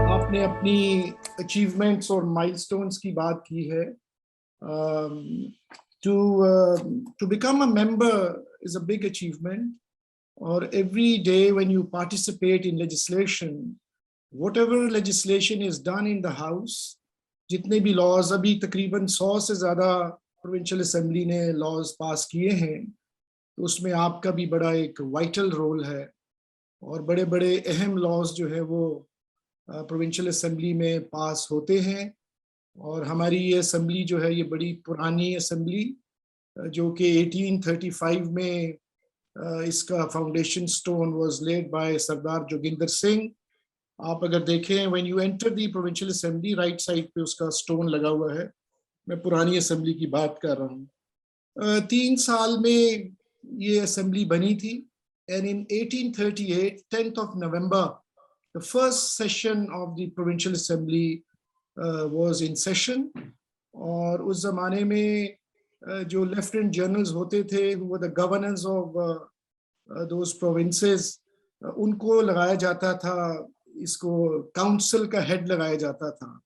आपने अपनी अचीवमेंट्स और माइलस्टोन्स की बात की है. To become a member is a big achievement, or every day when you participate in legislation, whatever legislation is done in the house, जितने भी laws, अभी तकरीबन 100 से ज़्यादा provincial assembly ने laws पास किए हैं, तो उसमें आपका भी बड़ा एक vital role है. और बड़े बड़े अहम laws जो है वो प्रोविंशियल असेंबली में पास होते हैं. और हमारी ये असेंबली जो है ये बड़ी पुरानी असेंबली, जो कि 1835 में इसका foundation stone was laid by Sardar Joginder Singh. आप अगर देखें, when you enter the provincial assembly, right side पे उसका स्टोन लगा हुआ है. मैं पुरानी असेंबली की बात कर रहा हूँ. 3 साल में ये असेंबली बनी थी. And in 1838, 10th of November, the first session of the provincial assembly was in session. और उस जमाने में जो लेफ्टिनेंट जनरल्स होते थे, who were the governors of those provinces, उनको लगाया जाता था, इसको काउंसिल का हेड लगाया जाता था.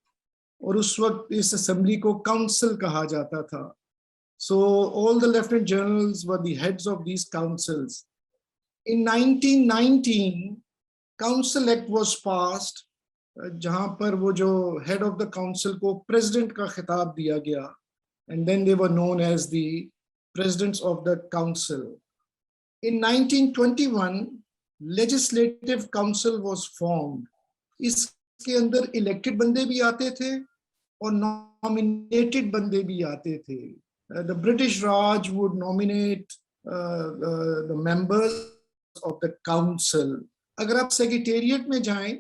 और उस वक्त इस असेंबली को काउंसिल कहा जाता था. So all the lieutenant generals were the heads of these councils. In 1919, council act was passed, जहां पर वो जो हेड ऑफ द काउंसिल को प्रेसिडेंट का खिताब दिया गया, and then they were known as the presidents of the council. In 1921 legislative council was formed. इसके अंदर इलेक्टेड बंदे भी आते थे और नॉमिनेटेड बंदे भी आते थे. The British Raj would nominate the members of the council. अगर आप सेक्रेटेरिएट में जाएं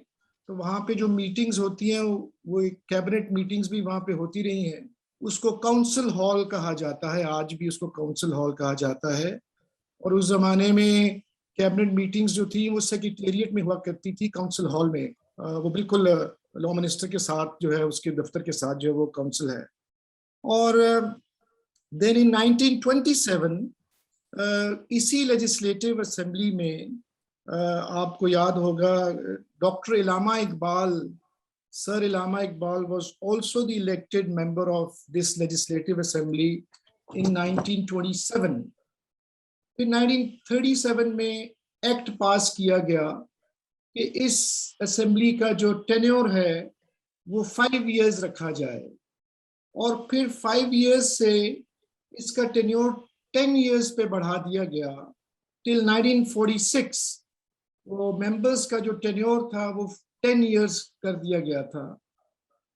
तो वहां पे जो मीटिंग्स होती हैं वो एक कैबिनेट मीटिंग्स भी वहां पे होती रही हैं. उसको काउंसिल हॉल कहा जाता है, आज भी उसको काउंसिल हॉल कहा जाता है. और उस जमाने में कैबिनेट मीटिंग्स जो थी वो सेक्रेटेरिएट में हुआ करती थी, काउंसिल हॉल में. वो बिल्कुल लॉ मिनिस्टर के साथ जो है, उसके दफ्तर के साथ जो है वो काउंसिल है. और देन इन 1927 इसी लेजिस्लेटिव असेंबली में आपको याद होगा, doctor Allama Iqbal, sir Allama Iqbal was also the elected member of this legislative assembly in 1927. फिर 1937 में एक्ट पास किया गया कि इस असेंबली का जो टेन्योर है वो 5 इयर्स रखा जाए. और फिर 5 इयर्स से इसका टेन्योर 10 इयर्स पे बढ़ा दिया गया टिल 1946. वो मेंबर्स का जो टेन्योर था वो 10 इयर्स कर दिया गया था.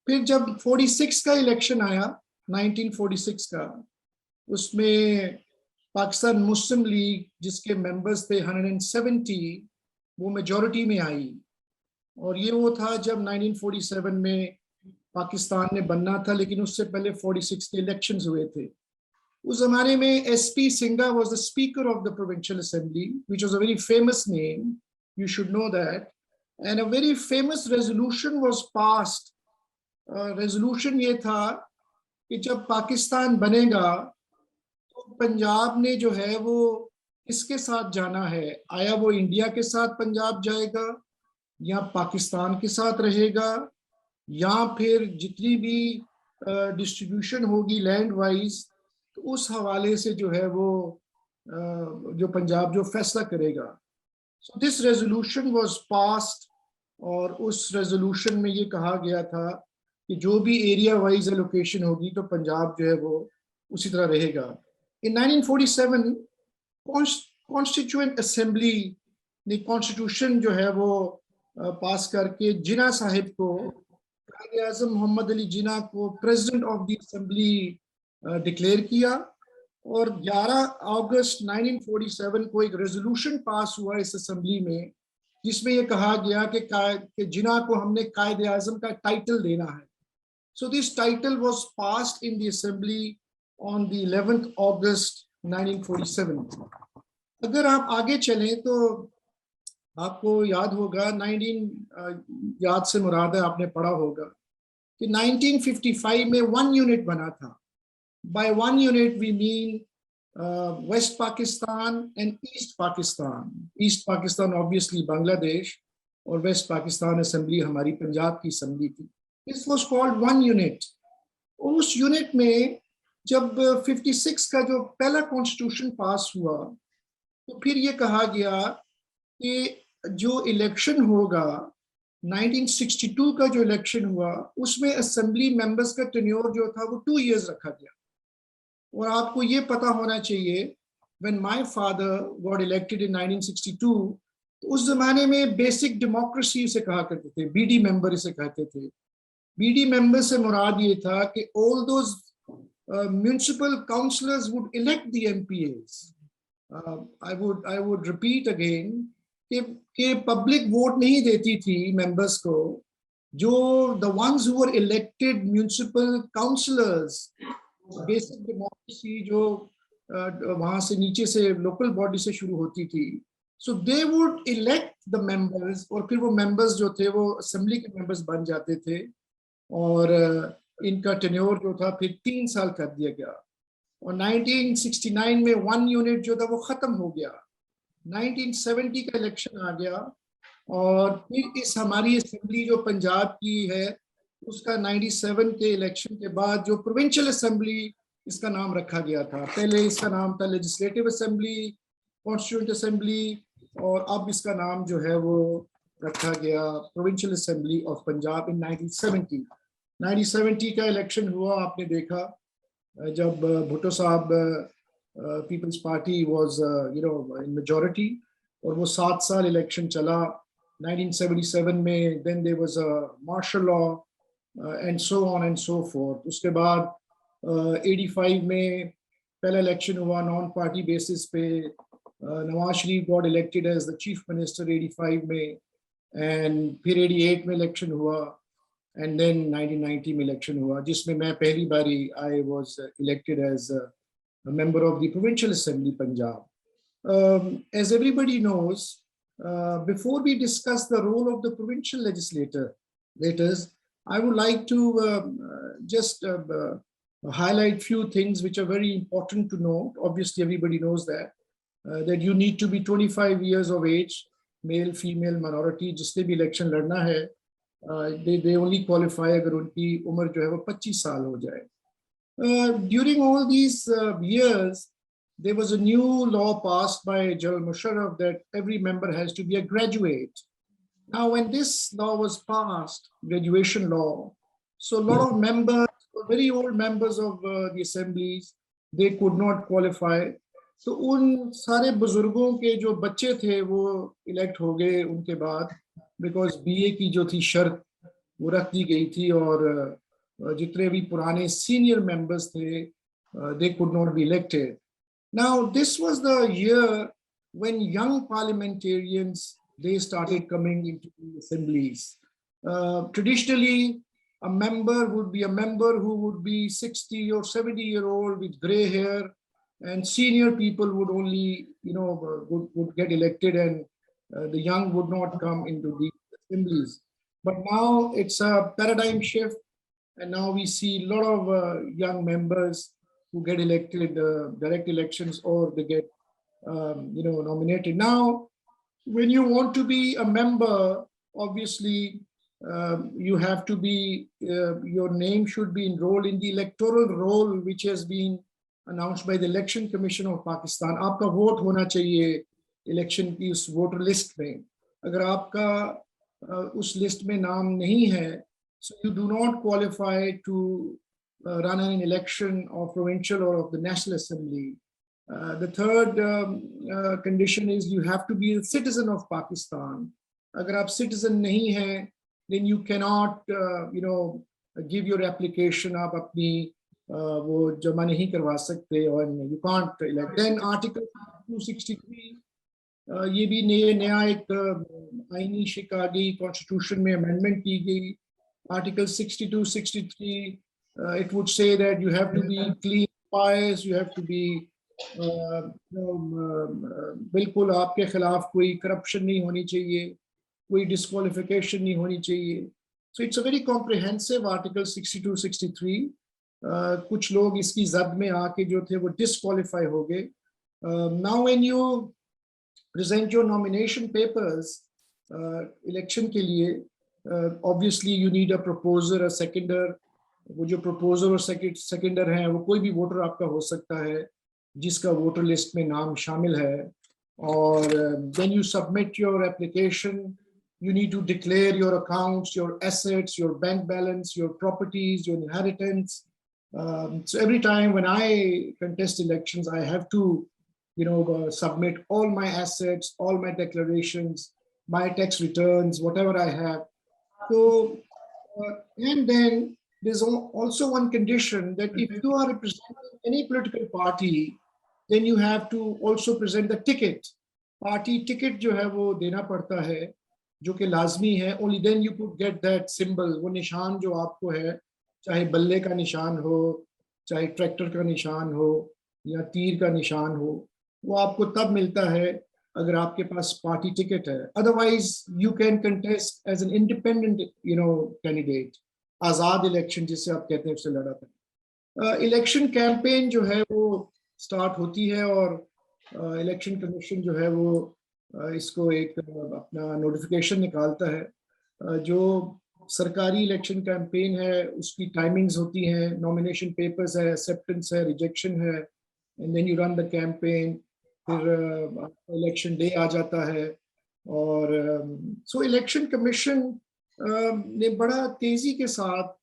फिर जब 46 का इलेक्शन आया, 1946 का, उसमें पाकिस्तान मुस्लिम लीग, जिसके मेंबर्स थे 170, वो मेजॉरिटी में आई. और ये वो था जब 1947 में पाकिस्तान ने बनना था, लेकिन उससे पहले 46 के इलेक्शंस हुए थे. उस जमाने में SP Singha was the speaker of the provincial assembly, which was a very famous name. You should know that. And a very famous resolution was passed. Resolution ये था कि जब पाकिस्तान बनेगा तो पंजाब ने जो है वो किसके साथ जाना है. आया वो इंडिया के साथ पंजाब जाएगा, या पाकिस्तान के साथ रहेगा, या फिर जितनी भी डिस्ट्रीब्यूशन होगी लैंड वाइज, तो उस हवाले से जो है वो जो पंजाब जो फैसला करेगा. So this resolution was passed. और उस रेजोल्यूशन में ये कहा गया था कि जो भी एरिया वाइज एलोकेशन होगी तो पंजाब जो है वो उसी तरह रहेगा. इन 1947 कॉन्स्टिट्यूएंट असेंबली ने कॉन्स्टिट्यूशन जो है वो पास करके जिना साहिब को, कायद आज़म मोहम्मद अली जिना को president of the assembly declare किया. और 11 अगस्त 1947 को एक रेजोल्यूशन पास हुआ इस असेंबली में, जिसमें यह कहा गया कि जिना को हमने कायद आज़म का टाइटल देना है. So this title was passed in the assembly on the 11th August 1947. अगर आप आगे चलें तो आपको याद होगा, याद से मुराद है आपने पढ़ा होगा कि 1955 में 1 यूनिट बना था. By 1 unit we mean West Pakistan and East Pakistan. East Pakistan obviously Bangladesh, और West Pakistan Assembly हमारी पंजाब की assembly थी. This was called one unit. उस यूनिट में जब 56 का जो पहला कॉन्स्टिट्यूशन पास हुआ तो फिर ये कहा गया कि जो इलेक्शन होगा 1962 का जो इलेक्शन हुआ उसमें असेंबली मेंबर्स का टेन्योर जो था वो 2 इयर्स रखा गया. और आपको ये पता होना चाहिए when my father got elected in 1962 तो उस जमाने में बेसिक डेमोक्रेसी इसे कहा करते थे, बीडी मेंबर इसे कहते थे. बीडी मेंबर से मुराद ये था कि all those municipal councillors would elect the MPAs. I would repeat again कि पब्लिक वोट नहीं देती थी मेंबर्स को. जो the ones who were elected municipal councillors, basic democracy जो वहां से नीचे से लोकल बॉडी से शुरू होती थी, so they would elect the members और फिर वो members जो थे वो असेंबली के members बन जाते थे और इनका टेन्योर जो था फिर 3 साल कर दिया गया. और 1969 में 1 यूनिट जो था वो खत्म हो गया. 1970 का इलेक्शन आ गया और फिर इस हमारी असेंबली जो पंजाब की है उसका 97 के इलेक्शन के बाद जो प्रोविंशियल असेंबली इसका नाम रखा गया था. पहले इसका नाम था लेजिस्लेटिव असेंबली, कॉन्स्टिट्यूएंट असेंबली, और अब इसका नाम जो है वो रखा गया प्रोविंशियल असेंबली ऑफ पंजाब इन 1970. 1970 का इलेक्शन हुआ, आपने देखा जब भुट्टो साहब Peoples Party was in majority और वो 7 साल इलेक्शन चला. 1977 में then there was a martial law and so on and so forth. उसके बाद 85 में पहला इलेक्शन हुआ नॉन पार्टी बेसिस पे. Nawaz Sharif got elected as the chief minister 85 में एंड फिर 88 में इलेक्शन हुआ एंड देन 1990 में इलेक्शन हुआ जिसमें मैं पहली बारी I was elected as a member of the Provincial Assembly, Punjab. As everybody knows, before we discuss the role of the provincial legislators, I would like to just highlight few things which are very important to know. Obviously, everybody knows that you need to be 25 years of age, male, female, minority. जिसने भी election लड़ना है, they only qualify अगर उनकी उम्र जो है वो 25 साल हो जाए. During all these years, there was a new law passed by General Musharraf that every member has to be a graduate. Now, when this law was passed, graduation law, so a lot of members, very old members of the assemblies, they could not qualify. So, उन सारे बुजुर्गों के जो बच्चे थे वो elect हो गए उनके बाद, because BA की जो थी शर्त वो रख दी गई थी और जितने भी पुराने senior members थे, they could not be elected. Now, this was the year when young parliamentarians, they started coming into the assemblies. Traditionally, a member would be a member who would be 60 or 70-year-old with gray hair, and senior people would only, would get elected, and the young would not come into the assemblies. But now it's a paradigm shift. And now we see a lot of young members who get elected direct elections or they get, nominated. Now, when you want to be a member, obviously you have to be, your name should be enrolled in the electoral roll, which has been announced by the Election Commission of Pakistan. आपका vote होना चाहिए election की उस voter list में. अगर आपका उस list में नाम नहीं है, so you do not qualify to run an election of provincial or of the National Assembly. The third condition is you have to be a citizen of Pakistan. Agar aap citizen nahi hai, then you cannot, give your application. Aap apni wo jama nahi karwa sakte or you can't elect. Then Article 263. ये भी नया एक आईनी शिकागी constitution में amendment की गई. Article 62, 63, it would say that you have to be clean, pious, you have to be, बिल्कुल आपके खिलाफ कोई corruption नहीं होनी चाहिए, कोई disqualification नहीं होनी चाहिए. So it's a very comprehensive Article 62, 63. कुछ लोग इसकी जद में आके जो थे वो डिस्क्वालीफाई हो गए. Now when you present your nomination papers election के लिए, obviously you need a proposer, a seconder. वो जो प्रपोजर और सेकेंडर है वो कोई भी वोटर आपका हो सकता है जिसका वोटर लिस्ट में नाम शामिल है. और then you submit your application. You need to declare your accounts, your assets, your bank balance, your properties, your inheritance. So every time when I contest elections, I have to, submit all my assets, all my declarations, my tax returns, whatever I have. So, and then there's also one condition that if you are representing any political party, then you have to also present the ticket. Party ticket जो है वो देना पड़ता है, जो कि लाजमी है. Only then you could get that symbol. वो निशान जो आपको है, चाहे बल्ले का निशान हो, चाहे ट्रैक्टर का निशान हो, या तीर का निशान हो, वो आपको तब मिलता है अगर आपके पास पार्टी टिकट है. Otherwise you can contest as an independent candidate. आज़ाद इलेक्शन जिसे आप कहते हैं उससे लड़ा था. इलेक्शन कैंपेन जो है वो स्टार्ट होती है और इलेक्शन कमीशन जो है वो इसको एक अपना नोटिफिकेशन निकालता है. जो सरकारी इलेक्शन कैंपेन है उसकी टाइमिंग्स होती हैं, नॉमिनेशन पेपर्स है, एक्सेप्टेंस है, रिजेक्शन है, and then you run the campaign. फिर इलेक्शन डे आ जाता है. और सो इलेक्शन कमीशन ने बड़ा तेजी के साथ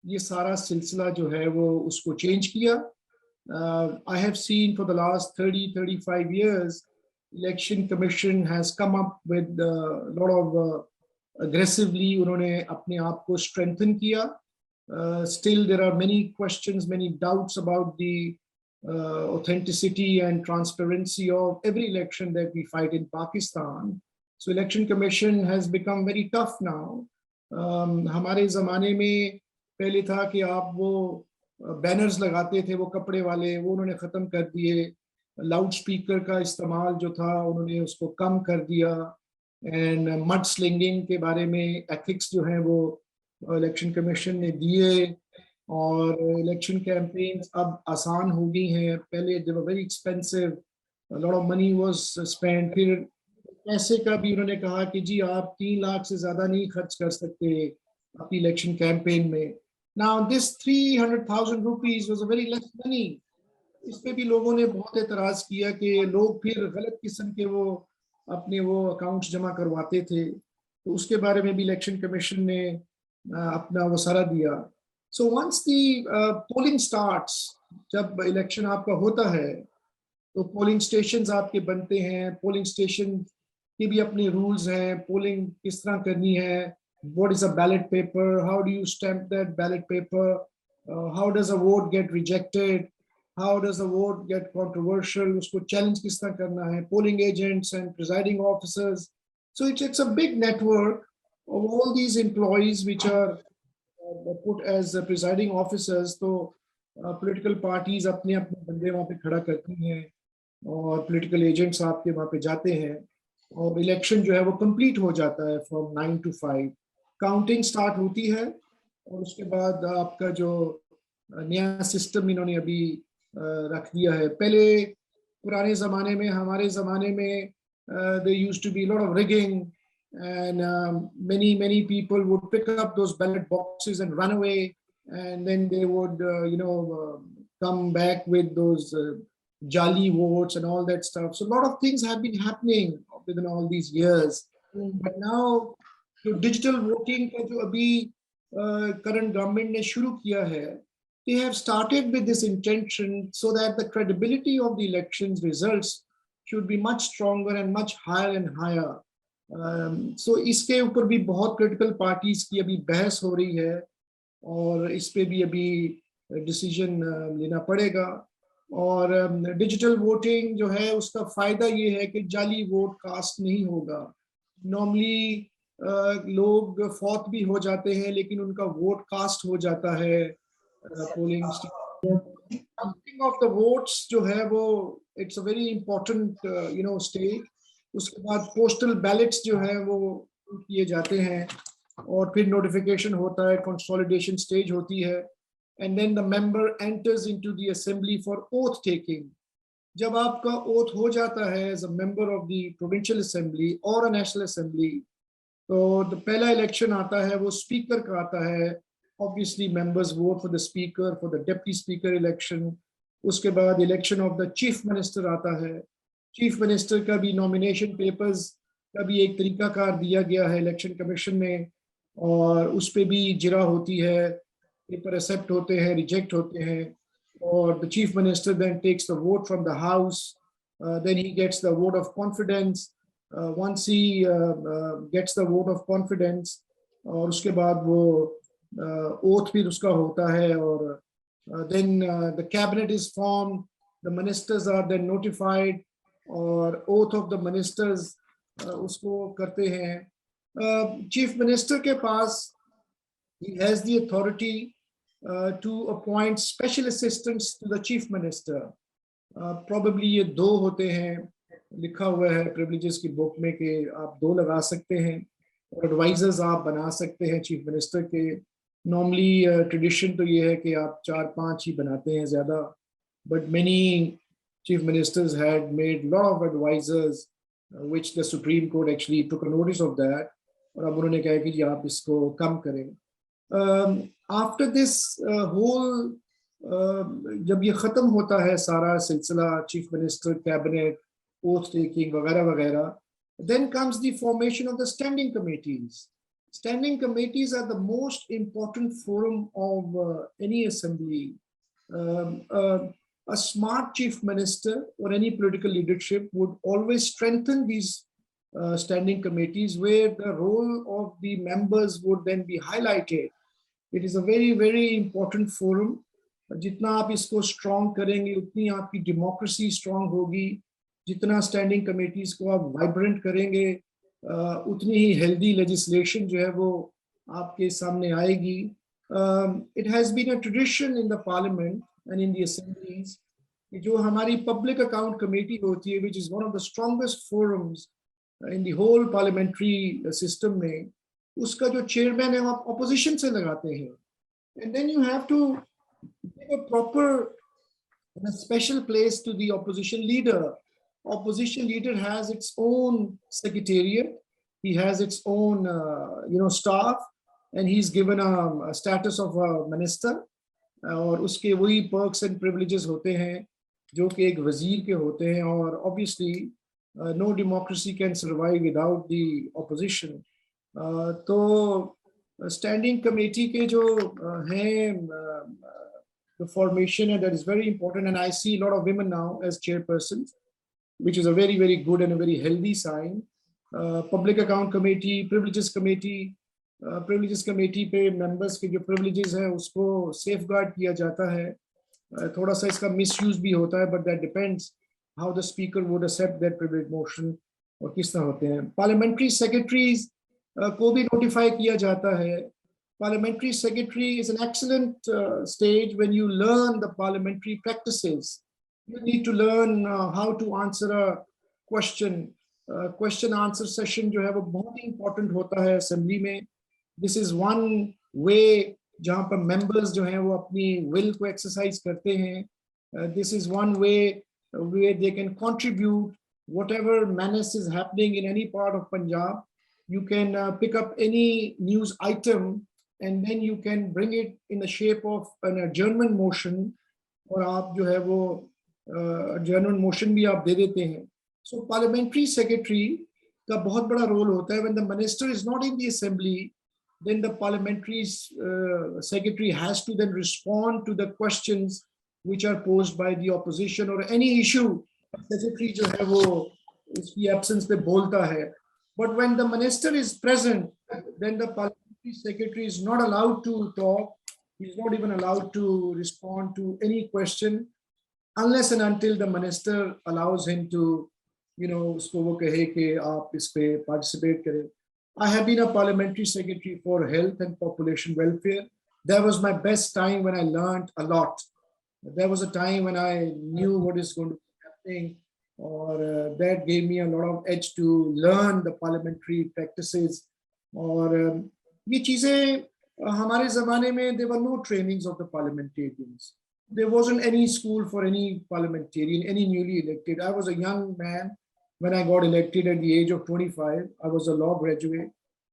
ये सारा सिलसिला जो है वो उसको चेंज किया. I have seen for the last 30-35 years, Election Commission has come up with a lot of aggressively उन्होंने अपने आप को strengthen किया. Still there are many questions, many doubts about the authenticity and transparency of every election that we fight in Pakistan. So Election Commission has become very tough now. हमारे ज़माने में पहले था कि आप वो बैनर्स लगाते थे वो कपड़े वाले, वो उन्होंने ख़त्म कर दिए. लाउड स्पीकर का इस्तेमाल जो था उन्होंने उसको कम कर दिया. एंड मड स्लिंगिंग के बारे में एथिक्स जो हैं वो इलेक्शन कमीशन ने दिए. और इलेक्शन कैंपेन्स अब आसान हो गई हैं. पहले they were very expensive, lot of money was spent. फिर पैसे का भी उन्होंने कहा कि जी आप 3 लाख से ज़्यादा नहीं खर्च कर सकते अपनी इलेक्शन कैंपेन में. Now this 300,000 rupees was a very less money. इस पे भी लोगों ने बहुत एतराज़ किया कि लोग फिर गलत किस्म के वो अपने वो अकाउंट्स जमा करवाते थे. तो उसके बारे में भी इलेक्शन कमीशन ने अपना वो सारा दिया. So once the polling starts, जब इलेक्शन आपका होता है तो पोलिंग स्टेशंस आपके बनते हैं. पोलिंग स्टेशन के भी अपने रूल्स हैं. पोलिंग किस तरह करनी है, what is a ballot paper, how do you stamp that ballot paper, how does a vote get rejected, how does a vote get controversial, usko challenge kis tarah karna hai, polling agents and presiding officers. So it's a big network of all these employees which are put as presiding officers. तो political parties अपने अपने बंदे वहाँ पे खड़ा करती हैं और political agents आपके वहाँ पे जाते हैं और इलेक्शन जो है वो कंप्लीट हो जाता है from 9 to 5. काउंटिंग स्टार्ट होती है और उसके बाद आपका जो नया सिस्टम इन्होंने अभी रख दिया है. पहले पुराने ज़माने में, हमारे ज़माने में there used to be a lot of rigging and many people would pick up those ballot boxes and run away, and then they would come back with those jali votes and all that stuff. So a lot of things have been happening within all these years. But now तो digital voting का जो अभी current government ने शुरू किया है, they have started with this intention so that the credibility of the elections results should be much stronger and much higher and higher. So इसके ऊपर भी बहुत political parties की अभी बहस हो रही है और इस पे भी अभी डिसीजन लेना पड़ेगा. और डिजिटल वोटिंग जो है उसका फायदा ये है कि जाली वोट कास्ट नहीं होगा. नॉर्मली लोग फौत भी हो जाते हैं लेकिन उनका वोट कास्ट हो जाता है polling counting of the votes जो है वो it's a very important stage. उसके बाद पोस्टल बैलेट्स जो है वो किए जाते हैं और फिर नोटिफिकेशन होता है, कंसोलिडेशन स्टेज होती है and then the member enters into the assembly for oath taking. जब आपका oath हो जाता है as a member of the provincial assembly or a national assembly, तो the पहला election आता है वो speaker का आता है. Obviously members vote for the speaker, for the deputy speaker election. उसके बाद election of the chief minister आता है. Chief minister का भी nomination papers का भी एक तरीकाकार दिया गया है election commission में, और उस पे भी जिरा होती है, पेपर एक्सेप्ट होते हैं, रिजेक्ट होते हैं, और the chief minister then takes the vote from the house, then he gets the vote of confidence. Once he gets the vote of confidence, और उसके बाद वो oath भी उसका होता है, और then the cabinet is formed, the ministers are then notified, और oath of the ministers उसको करते हैं. Chief minister के पास, he has the authority to appoint special assistants to the chief minister. Probably ये दो होते हैं, लिखा हुआ है privileges की book में कि आप दो लगा सकते हैं, और advisors आप बना सकते हैं chief minister के. Normally tradition तो ये है कि आप 4-5 ही बनाते हैं ज़्यादा, but many chief ministers had made lot of advisors, which the Supreme Court actually took a notice of that, और अब उन्होंने कहा कि जी आप इसको कम करें. After this whole जब ये ख़त्म होता है सारा सिलसिला chief minister, cabinet, oath taking वगैरह वगैरह, then comes the formation of the standing committees. Standing committees are the most important forum of any assembly. A smart chief minister or any political leadership would always strengthen these standing committees, where the role of the members would then be highlighted. It is a very, very important forum. जितना आप इसको strong करेंगे, उतनी आपकी democracy strong होगी. जितना standing committees को आप vibrant करेंगे, उतनी ही healthy legislation जो है वो आपके सामने आएगी. It has been a tradition in the parliament and in the assemblies कि जो हमारी public account committee होती है, which is one of the strongest forums in the whole parliamentary system में, उसका जो chairman है आप opposition से लगाते हैं. And then you have to give a proper and a special place to the opposition leader. Opposition leader has its own secretariat, he has its own staff, and he's given a status of a minister, और उसके वही perks and privileges होते हैं जो कि एक वजीर के होते हैं, और obviously no democracy can survive without the opposition. तो standing committee के जो हैं the formation, and that is very important, and I see a lot of women now as chairpersons, which is a very, very good and a very healthy sign. Public account committee, privileges committee पे members के जो privileges हैं उसको safeguard किया जाता है. थोड़ा सा इसका misuse भी होता है, but that depends how the speaker would accept that privilege motion और किस तरह होते हैं. Parliamentary secretaries को भी notify किया जाता है. Parliamentary secretary is an excellent stage when you learn the parliamentary practices. You need to learn how to answer a question. Question answer session जो है वो बहुत ही important होता है assembly में. This is one way जहाँ पर members जो हैं वो अपनी will को exercise करते हैं. This is one way where they can contribute whatever menace is happening in any part of Punjab. You can pick up any news item and then you can bring it in the shape of an adjournment motion, और आप जो है वो adjournment motion भी आप दे देते हैं. So parliamentary secretary का बहुत बड़ा role होता है. When the minister is not in the assembly, then the parliamentary secretary has to then respond to the questions which are posed by the opposition or any issue. Secretary जो है वो इसकी absence पे बोलता है. But when the minister is present, then the parliamentary secretary is not allowed to talk. He's not even allowed to respond to any question unless and until the minister allows him to, उसको वो कहे कि आप इस पे participate करें. I have been a parliamentary secretary for health and population welfare. That was my best time when I learned a lot. There was a time when I knew what is going to be happening, or that gave me a lot of edge to learn the parliamentary practices. और ये चीजें हमारे ज़माने में there were no trainings of the parliamentarians. There wasn't any school for any parliamentarian, any newly elected. I was a young man when I got elected at the age of 25. I was a law graduate.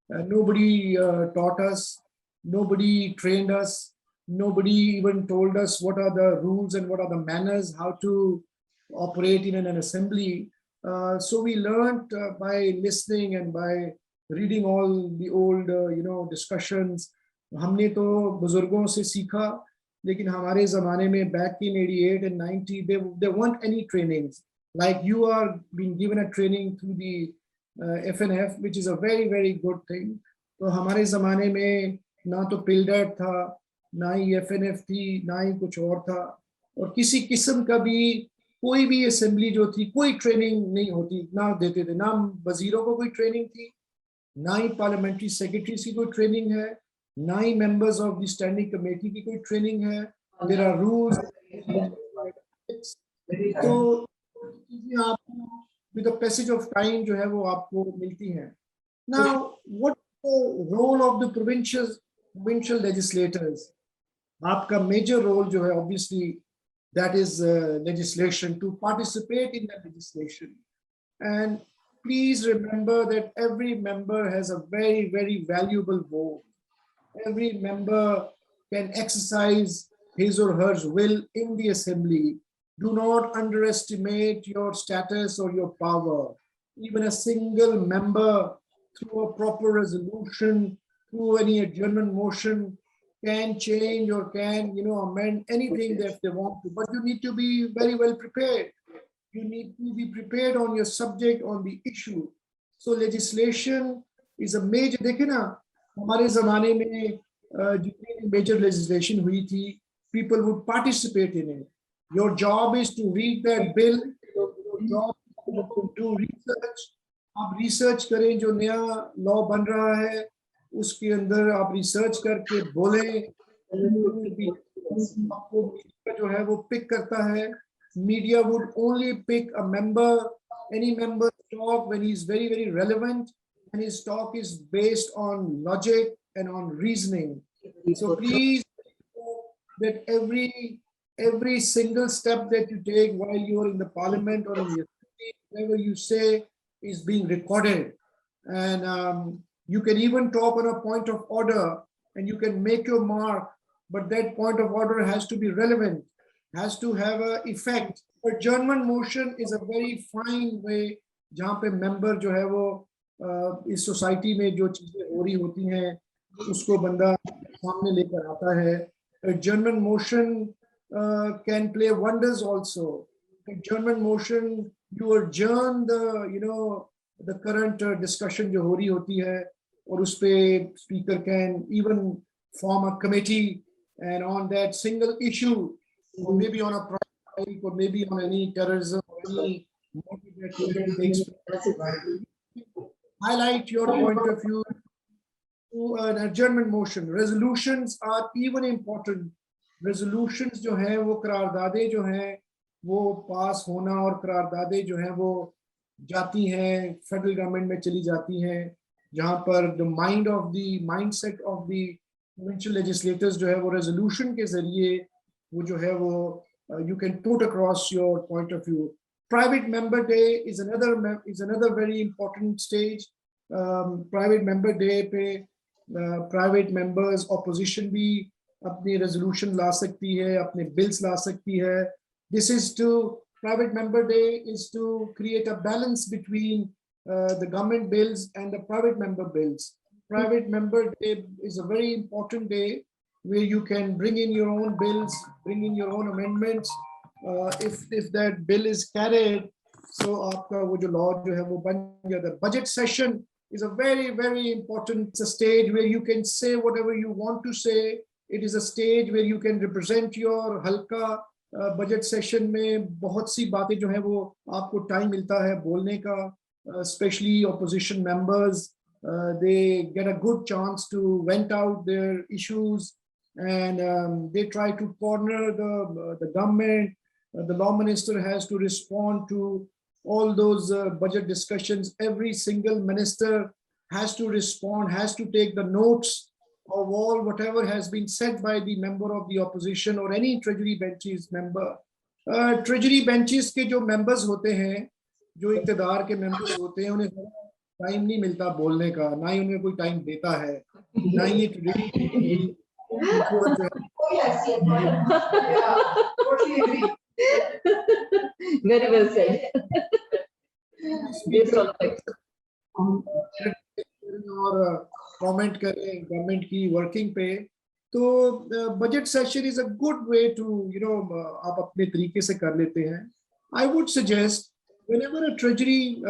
Nobody taught us, nobody trained us, nobody even told us what are the rules and what are the manners, how to operate in an assembly. So we learned by listening and by reading all the old, discussions. हमने तो बुजुर्गों से सीखा, लेकिन हमारे ज़माने में back in 88 and 90, there weren't any trainings. Like you are being given a training through the FNF, which is a very, very good thing. तो हमारे ज़माने में ना तो पिलडर था, ना ही FNF थी, ना ही कुछ और था, और किसी किस्म का भी कोई भी असेंबली जो थी, कोई ट्रेनिंग नहीं होती, ना देते थे, ना वजीरों को कोई ट्रेनिंग थी, ना ही पार्लियामेंट्री सेक्रेटरीज की कोई ट्रेनिंग है, ना ही members of the standing committee की कोई ट्रेनिंग है. There are rules. तो चीजें आपको with the passage of time जो है वो आपको मिलती हैं. Now what the role of the provincial legislators? आपका मेजर रोल जो है obviously that is legislation, to participate in the legislation. And please remember that every member has a very, very valuable vote. Every member can exercise his or her will in the assembly. Do not underestimate your status or your power. Even a single member, through a proper resolution, through any adjournment motion, can change or can, amend anything that they want to. But you need to be very well prepared. You need to be prepared on your subject, on the issue. So legislation is a major. देखिए ना, हमारे ज़माने में जितनी major legislation हुई थी, people would participate in it. Your job is to read that bill. Your job is to do research. आप research करें, जो नया law बन रहा है, उसके अंदर आप रिसर्च करके बोलें. आपको जो है वो पिक करता है. Media would only pick a member, any member talk when he's very, very relevant, and his talk is based on logic and on reasoning. So please, that every single step that you take while you're in the parliament or in the assembly, whatever you say is being recorded. And you can even talk on a point of order and you can make your mark, but that point of order has to be relevant, has to have an effect. Adjournment motion is a very fine way जहाँ पे member जो है वो इस society में जो चीजें हो रही होती हैं उसको बंदा सामने लेकर आता है. Adjournment motion can play wonders also. Adjournment motion, you adjourn the current discussion जो हो रही होती है, और उस पे speaker can even form a committee, and on that single issue, or maybe on a project, or maybe on any terrorism, or any that takes place, highlight your point of view to an adjournment motion. Resolutions are even important. Resolutions जो हैं वो करारदादे जो हैं वो पास होना, और करारदादे जो हैं वो जाती हैं फेडरल गवर्नमेंट में चली जाती हैं, जहाँ पर the mindset of the provincial legislators जो है वो resolution के जरिए वो जो है वो you can put across your point of view. Private member day is another very important stage. Private member day पे private members opposition भी अपनी resolution ला सकती है, अपने bills ला सकती है. Private member day is to create a balance between the government bills and the private member bills. Private member day is a very important day where you can bring in your own bills, bring in your own amendments. If that bill is carried, so आपका वो जो law जो है वो बन गया. The budget session is a very, very important. It's a stage where you can say whatever you want to say. It is a stage where you can represent your हल्का. Budget session में बहुत सी बातें जो है वो आपको time मिलता है बोलने का. Especially opposition members, they get a good chance to vent out their issues, and they try to corner the government. The law minister has to respond to all those budget discussions. Every single minister has to respond, has to take the notes of all whatever has been said by the member of the opposition or any treasury benches member. Treasury benches के जो members होते हैं, जो इक़्तिदार के members होते हैं, उन्हें time नहीं मिलता बोलने का, ना ही उन्हें कोई टाइम देता है, ना ही ये Very well said. और कमेंट करें गवर्नमेंट की वर्किंग पे, तो budget session is a good way to आप अपने तरीके से कर लेते हैं. I would suggest whenever a treasury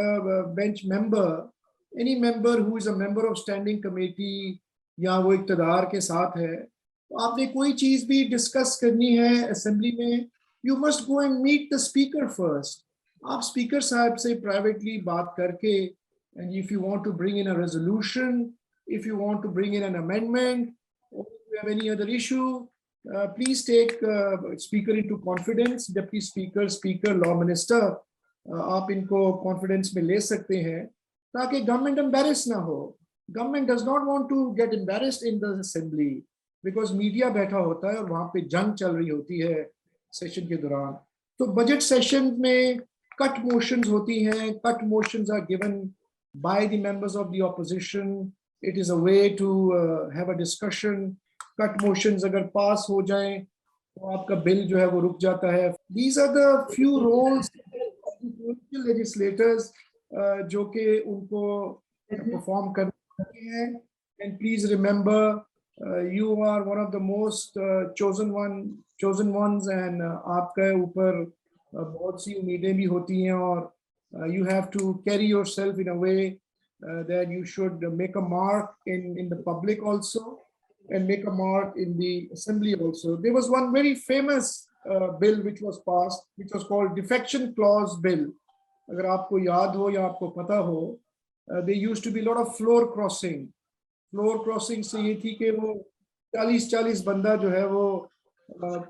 bench member, any member who is a member of standing committee या वो इक़्तिदार के साथ है, तो आपने कोई चीज भी डिस्कस करनी है असेंबली में, you must go and meet the speaker first. आप स्पीकर साहब से प्राइवेटली बात करके, and if you want to bring in a resolution, if you want to bring in an amendment, or if you have any other issue, please take speaker into confidence, deputy speaker, speaker, law minister, आप इनको confidence में ले सकते हैं ताकि government embarrassed ना हो. Government does not want to get embarrassed in the assembly because media बैठा होता है और वहाँ पे जंग चल रही होती है सेशन के दौरान. तो बजट सेशन में cut motions होती हैं, cut motions are given by the members of the opposition. It is a way to have a discussion. Cut motions अगर pass हो जाएं तो आपका बिल जो है वो रुक जाता है. These are the few roles of the provincial legislators जो कि उनको perform करते हैं. And please remember, you are one of the most chosen ones, and आपके ऊपर बहुत सी उम्मीदें भी होती हैं और you have to carry yourself in a way that you should make a mark in the public also and make a mark in the assembly also. There was one very famous bill which was passed, which was called defection clause bill. अगर आपको याद हो या आपको पता हो, there used to be a lot of floor crossing. Floor crossing से ये थी कि वो 40-40 बंदा जो है वो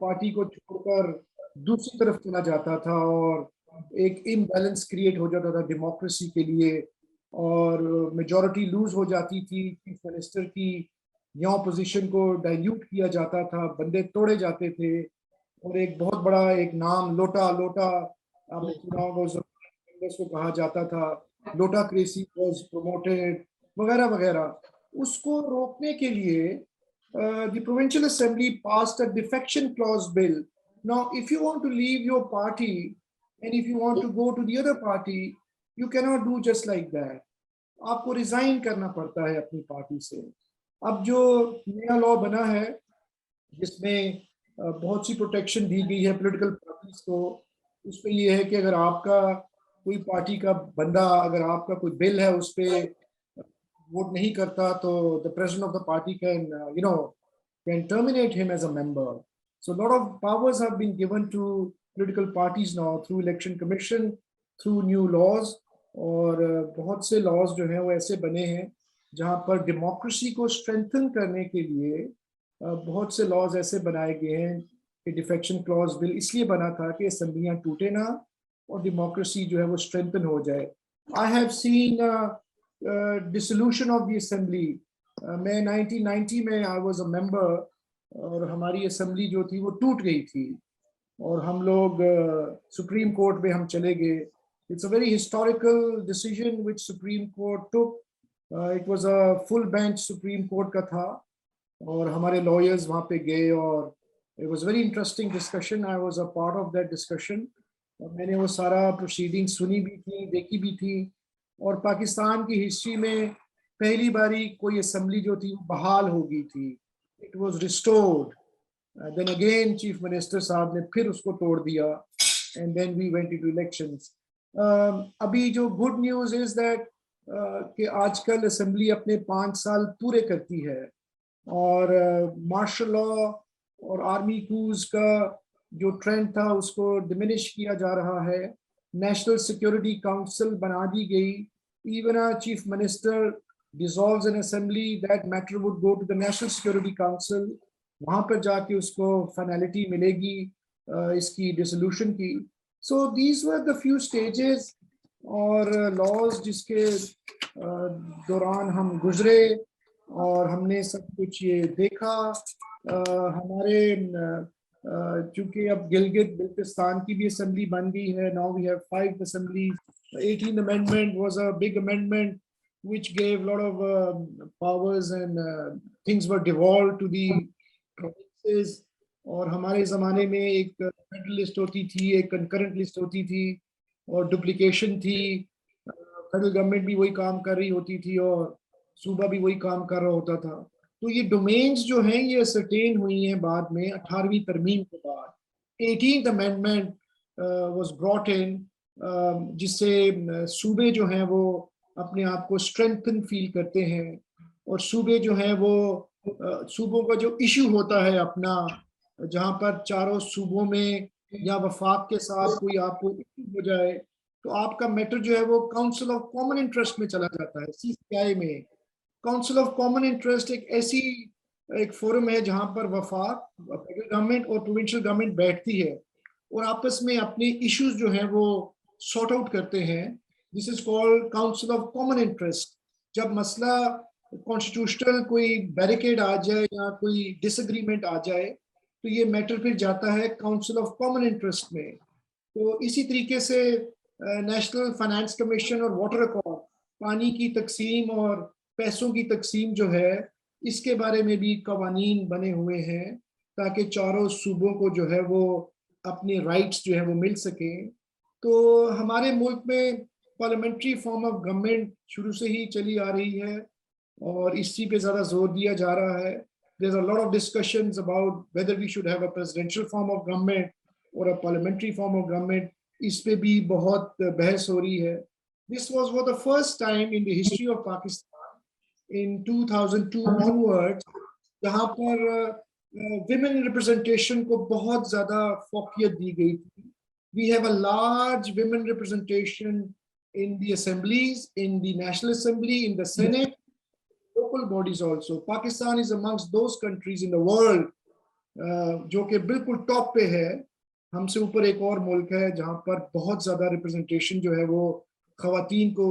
पार्टी को छोड़कर दूसरी तरफ चला जाता था और एक इम्बैलेंस क्रिएट हो जाता था डेमोक्रेसी के लिए और मेजॉरिटी लूज हो जाती थी. चीफ मिनिस्टर की या ऑपोजिशन को डाइल्यूट किया जाता था, बंदे तोड़े जाते थे और एक बहुत बड़ा एक नाम लोटा आपने सुना होगा को कहा जाता था. लोटा क्रेसी वाज प्रमोटेड वगैरह वगैरह. उसको रोकने के लिए the provincial assembly passed a defection clause bill. Now if you want to leave your party and if you want to go to the other party, you cannot do just like that. आपको resign करना पड़ता है अपनी party से. अब जो नया law बना है जिसमें बहुत सी प्रोटेक्शन दी गई है पॉलिटिकल पार्टीज को, उसमें ये है कि अगर आपका कोई पार्टी का बंदा, अगर आपका कोई बिल है उस पे वोट नहीं करता तो the president of the party can terminate him as a member. So a lot of powers have been given to political parties now through election commission, through new laws, और बहुत से laws जो हैं वो ऐसे बने हैं जहाँ पर डेमोक्रेसी को स्ट्रेंथन करने के लिए बहुत से laws ऐसे बनाए गए हैं कि डिफेक्शन क्लॉज बिल इसलिए बना था कि असेंबलियाँ टूटे ना और डेमोक्रेसी जो है वो स्ट्रेंथन हो जाए. I have seen dissolution of the assembly. मैं 1990 में आई वाज अ मेंबर और हमारी असेंबली जो थी वो टूट गई थी और हम लोग सुप्रीम कोर्ट में हम चले गए. It's a very historical decision which supreme court took. It was a full bench supreme court का था और हमारे लॉयर्स वहाँ पे गए और it was very interesting discussion. I was a part of that discussion और मैंने वो सारा प्रोसीडिंग सुनी भी थी, देखी भी थी. और पाकिस्तान की हिस्ट्री में पहली बारी कोई असेंबली जो थी बहाल हो गई थी. It was restored. Then again chief minister साहब ने फिर उसको तोड़ दिया and then we went into elections. अभी जो गुड न्यूज़ इज दैट कि आजकल असेंबली अपने 5 साल पूरे करती है और मार्शल लॉ और आर्मी कूज का जो ट्रेंड था उसको डिमिनिश किया जा रहा है. नेशनल सिक्योरिटी काउंसिल बना दी गई. Even a chief minister dissolves an assembly, that matter would go to the National Security Council. वहाँ पर जाके उसको finality मिलेगी इसकी dissolution की. So these were the few stages और laws जिसके दौरान हम गुजरे और हमने सब कुछ ये देखा। हमारे चूंकि अब गिलगित बिल्तिस्तान की भी असेंबली बन गई है, now we have 5 assemblies. 18th amendment was a big amendment which gave a lot of powers, and things were devolved to the provinces. और हमारे ज़माने में एक फेडरल लिस्ट होती थी, एक कंकरेंट लिस्ट होती थी, और डुप्लीकेशन थी। फेडरल गवर्नमेंट भी वही काम कर रही होती थी और सूबा भी वही काम कर रहा होता था। तो ये डोमेन्स जो हैं ये असरटेन हुई हैं बाद में 18वीं तरमीम के बाद। 18th amendment was brought in, जिससे सूबे जो हैं वो अपने आप को स्ट्रेंथन फील करते हैं, और सूबे जो हैं वो सूबों का जो इशू होता है अपना, जहां पर चारों सूबों में या वफाक के साथ कोई आपको इशू हो जाए तो आपका मैटर जो है वो काउंसिल ऑफ कॉमन इंटरेस्ट में चला जाता है, CCI में। काउंसिल ऑफ कॉमन इंटरेस्ट एक फोरम है जहां पर वफाक, फेडरल गवर्नमेंट और प्रोविंशियल गवर्नमेंट बैठती है और आपस में अपने इश्यूज जो हैं वो सॉर्ट आउट करते हैं। This is called council of common interest. जब मसला कॉन्स्टिट्यूशनल कोई बैरिकेड आ जाए या कोई डिसएग्रीमेंट आ जाए तो ये मैटर फिर जाता है काउंसिल ऑफ कॉमन इंटरेस्ट में। तो इसी तरीके से नेशनल फाइनेंस कमीशन और वाटर रिकॉर्ड, पानी की तकसीम और पैसों की तकसीम जो है, इसके बारे में भी कवानीन बने हुए हैं ताकि चारों सूबों को जो है वो अपने राइट्स जो है वो मिल सके। तो हमारे मुल्क में पार्लियामेंट्री फॉर्म ऑफ गवर्नमेंट शुरू से ही चली आ रही है और इसी पे ज़्यादा जोर दिया जा रहा है। There's a lot of discussions about whether we should have a presidential form of government or a parliamentary form of government. इस पे भी बहुत बहस हो रही है। This was for the first time in the history of Pakistan in 2002 onwards, जहाँ पर women representation को बहुत ज़्यादा फोकियत दी गई थी। We have a large women representation in the assemblies, in the National Assembly, in the Senate, local bodies also. Pakistan is amongst those countries in the world जो कि बिल्कुल टॉप पे है। हमसे ऊपर एक और मुल्क है जहां पर बहुत ज्यादा रिप्रेजेंटेशन जो है वो खवातीन को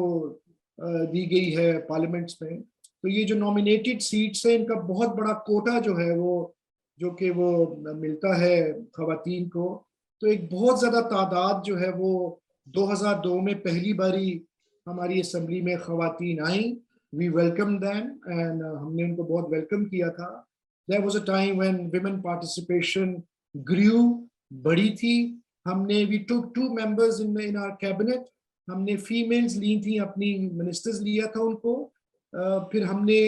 दी गई है पार्लियामेंट्स में। तो ये जो नॉमिनेटेड सीट्स हैं इनका बहुत बड़ा कोटा जो है वो जो कि वो मिलता है खवातीन को। तो एक बहुत ज्यादा तादाद जो है वो 2002 में पहली बारी हमारी असेंबली में खवातीन आई। We welcomed them and हमने उनको बहुत वेलकम किया था। There was a time when women participation grew, बढ़ी थी। हमने we took 2 members in our cabinet. हमने females ली थी, अपनी ministers लिया था उनको। फिर हमने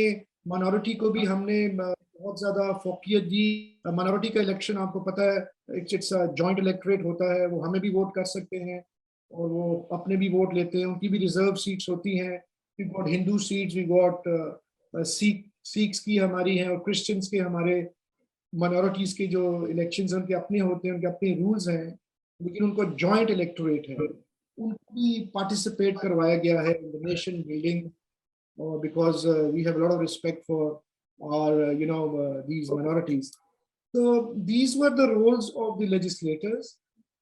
minority को भी हमने बहुत ज़्यादा फोकियत दी। minority का इलेक्शन आपको पता है, it's a joint electorate होता है, वो हमें भी वोट कर सकते हैं और वो अपने भी वोट लेते हैं, उनकी भी रिजर्व सीट्स होती हैं। We got Hindu seats, we got Sikhs की हमारी हैं और Christians के हमारे minorities के जो elections हैं उनके अपने होते हैं, उनके अपने rules हैं, लेकिन उनको joint electorate है, उनको भी participate करवाया गया है in the nation building, because we have a lot of respect for our these minorities. So these were the roles of the legislators,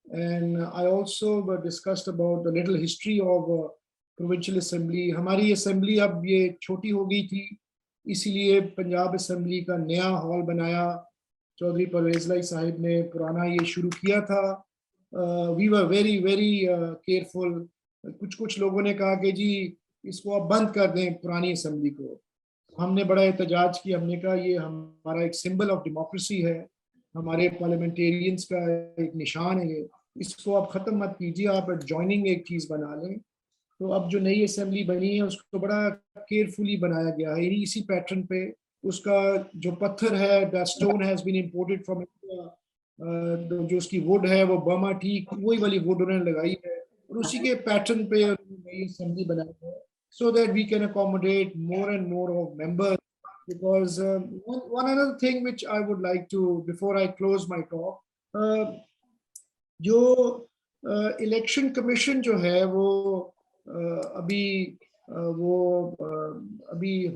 and I also discussed about the little history of provincial assembly. हमारी assembly अब ये छोटी हो गई थी, इसीलिए Punjab assembly का नया हॉल बनाया। चौधरी परवेज लाई साहिब ने पुराना ये शुरू किया था। We were very very careful. कुछ लोगों ने कहा कि जी इसको आप बंद कर दें पुरानी असेंबली को। हमने बड़ा एहतजाज किया, हमने कहा ये हमारा एक सिंबल ऑफ डेमोक्रेसी है, हमारे पार्लियामेंटेरियंस का एक निशान है ये, इसको आप ख़त्म मत कीजिए, आप ज्वाइनिंग एक चीज़ बना लें। तो अब जो नई असेंबली बनी है उसको बड़ा केयरफुली बनाया गया है, इसी पैटर्न पे। उसका जो पत्थर है, the stone has been imported from India, जो उसकी वुड है वो बर्मा ठीक वही वाली वुड उन्होंने लगाई है और उसी के पैटर्न पे नई असेंबली बनाई है, so that we can accommodate more and more of members. Because one other thing which I would like to, before I close my talk, जो इलेक्शन कमीशन जो है वो अभी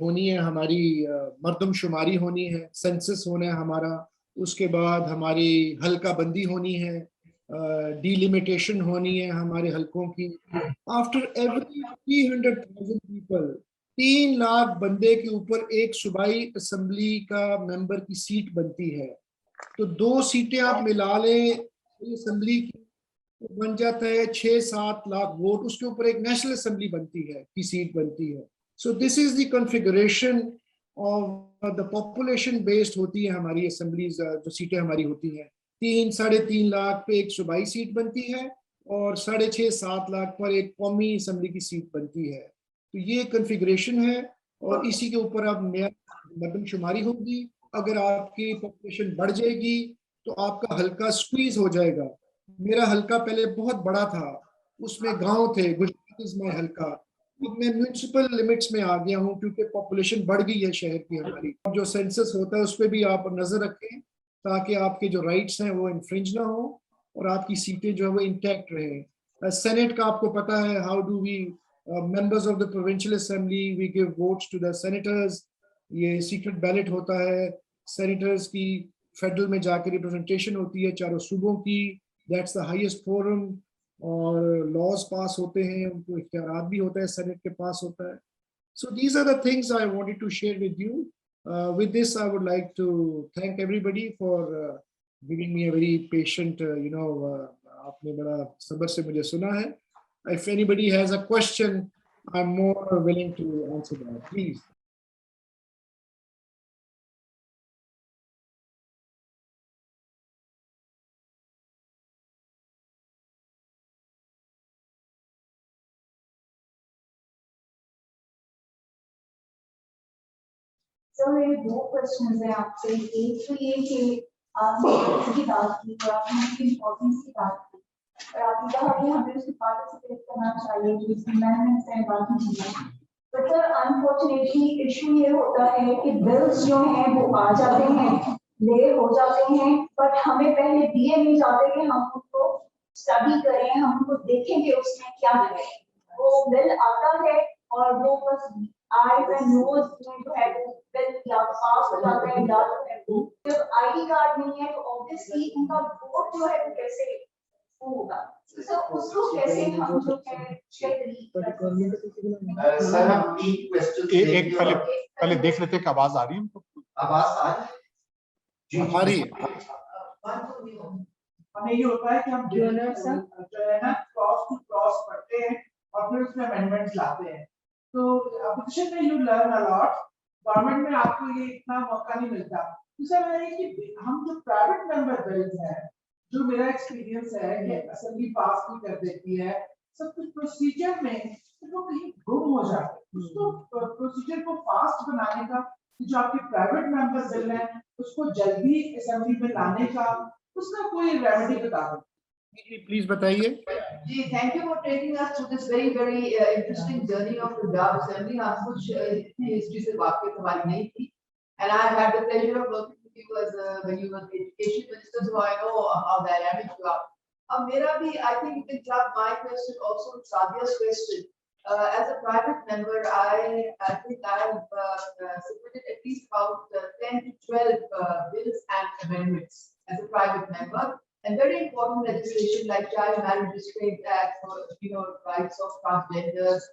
होनी है, हमारी मर्दमशुमारी होनी है, सेंसस होना है हमारा, उसके बाद हमारी हल्का बंदी होनी है, डिलिमिटेशन होनी है हमारे हलकों की। आफ्टर एवरी 300,000 पीपल 3 लाख बंदे के ऊपर एक सूबाई असेंबली का मेंबर की सीट बनती है। तो 2 सीटें आप मिला लें असेंबली की, तो बन जाता है 6-7 लाख वोट, उसके ऊपर एक नेशनल असेंबली बनती है की सीट बनती है। So this is the configuration of the population based होती है हमारी असेंबलीज, जो सीटें हमारी होती हैं। 3-3.5 लाख पे एक सूबाई सीट बनती है और 6.5-7 लाख पर एक कौमी असेंबली की सीट बनती है। तो ये कॉन्फ़िगरेशन है और इसी के ऊपर अब मर्दमशुमारी होगी। अगर आपकी पॉपुलेशन बढ़ जाएगी तो आपका हल्का स्क्वीज हो जाएगा। मेरा हल्का पहले बहुत बड़ा था, उसमें गांव थे, गुजरात इज माय हल्का। अब मैं म्यूनिसिपल लिमिट्स में आ गया हूँ क्योंकि पॉपुलेशन बढ़ गई है शहर की हमारी। जो सेंसस होता है उस पर भी आप नजर रखें ताकि आपके जो राइट्स हैं वो इन्फ्रिंज ना हो और आपकी सीटें जो है वो इंटैक्ट रहे। सेनेट का आपको पता है, how do we members of the provincial assembly we give votes to the senators. ये सीक्रेट बैलेट होता है। सेनेटर्स की फेडरल में जाकर रिप्रेजेंटेशन होती है चारों सूबों की, दैट्स द हाईएस्ट फोरम। और लॉज पास होते हैं, उनको इख्तियार भी होता है, सेनेट के पास होता है। So these are the things I wanted to share with you. With this, I would like to thank everybody for giving me a very patient, आपने बड़ा सब्र से मुझे सुना है. If anybody has a question, I'm more willing to answer that. Please. Sir मेरे 2 questions हैं आपसे। एक तो ये कि आपने की बात की और आपने उसकी इम्पोर्टेंस की बात की और आपने कहा कि हमें उसमें पार्टिसिपेट करना चाहिए जो इसमें अमेंडमेंट्स हैं बाकी चीजें। बट सर अनफॉर्चुनेटली इशू ये होता है कि बिल्स जो हैं वो आ जाते हैं, ले हो जाते हैं, बट हमें पहले दिए नहीं जाते कि हम उनको स्टडी करें, हम उनको देखें कि उसमें क्या है। वो बिल आता है और वो बस आईज एंड नोज में जो है वो बिल या पास हो जाता है या जो है वो जब आईडी कार्ड नहीं है तो ऑब्वियसली उनका वोट जो है वो कैसे होगा। सो उसको कैसे हम जो है सर हम तीन क्वेश्चन एक पहले देख लेते हैं कि आवाज आ रही है हमको। आवाज आ रही है? हमारी हमें ये होता है कि हम जो है ना क्रॉस टू क्रॉस पढ़ते हैं और फिर उसमें अमेंडमेंट्स लाते हैं। तो अपोजिशन में you learn a lot, government में आपको ये इतना मौका नहीं मिलता। दूसरा है कि हम जो प्राइवेट मेंबर बिल्स हैं, जो मेरा एक्सपीरियंस है कि असेंबली पास भी कर देती है, सब कुछ प्रोसीजर में वो कहीं गुम हो जाता है। उसको प्रोसीजर को फास्ट बनाने का, जो आपके प्राइवेट मेंबर बिल है उसको जल्दी असेंबली में लाने का, उसका कोई रेमेडी बता दो। प्लीज बताइए। जी, thank you for taking us through this very interesting journey of Punjab assembly. हम कुछ इतनी हिस्ट्री से वाकिफ हमारी नहीं थी, and I had the pleasure of working with you as when you were the education minister, so I know how dynamic you are. अब मेरा भी I think you can club my question also with Sadia's question. As a private member, I think I have submitted at least about 10 to 12 bills and amendments as a private member, and very important legislation like Child Marriage Restraint Act, rights of transgenders,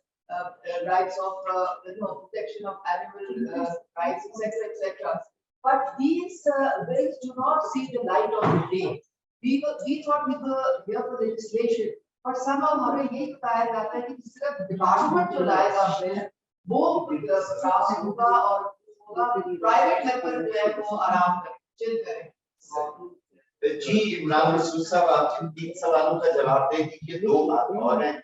rights of protection of animal rights, etc., etc. But these bills do not see the light of the day. We thought we were here for legislation, और somehow हमें ये बताया जाता है कि सिर्फ department जो लाएगा बिल वो पास होगा और होगा, प्राइवेट मेंबर जो है वो आराम करें, चिल करें। जी इमरान रसूल साहब, आप 3 सवालों का जवाब दे दीजिए, 2 बात और हैं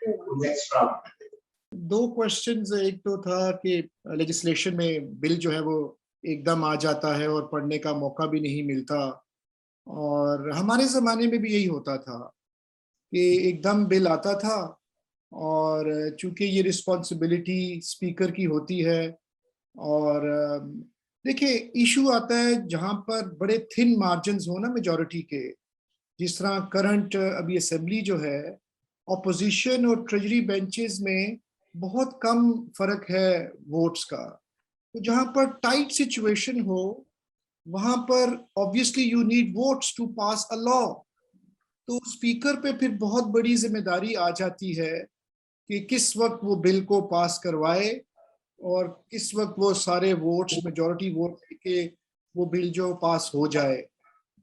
नेक्स्ट राउंड। 2 क्वेश्चंस, एक तो था कि लेजिस्लेशन में बिल जो है वो एकदम आ जाता है और पढ़ने का मौका भी नहीं मिलता, और हमारे ज़माने में भी यही होता था कि एकदम बिल आता था और चूंकि ये रिस्पॉन्सिबिलिटी स्पीकर की होती है, और देखिए इशू आता है जहां पर बड़े थिन मार्जिन्स हो ना मेजॉरिटी के, जिस तरह करंट अभी असेंबली जो है, ऑपोजिशन और ट्रेजरी बेंचेस में बहुत कम फर्क है वोट्स का। तो जहां पर टाइट सिचुएशन हो वहां पर obviously you need votes to pass a law. तो स्पीकर पे फिर बहुत बड़ी जिम्मेदारी आ जाती है कि किस वक्त वो बिल को पास करवाए और इस वक्त वो सारे वोट्स, मेजॉरिटी वोट लेके वो बिल जो पास हो जाए।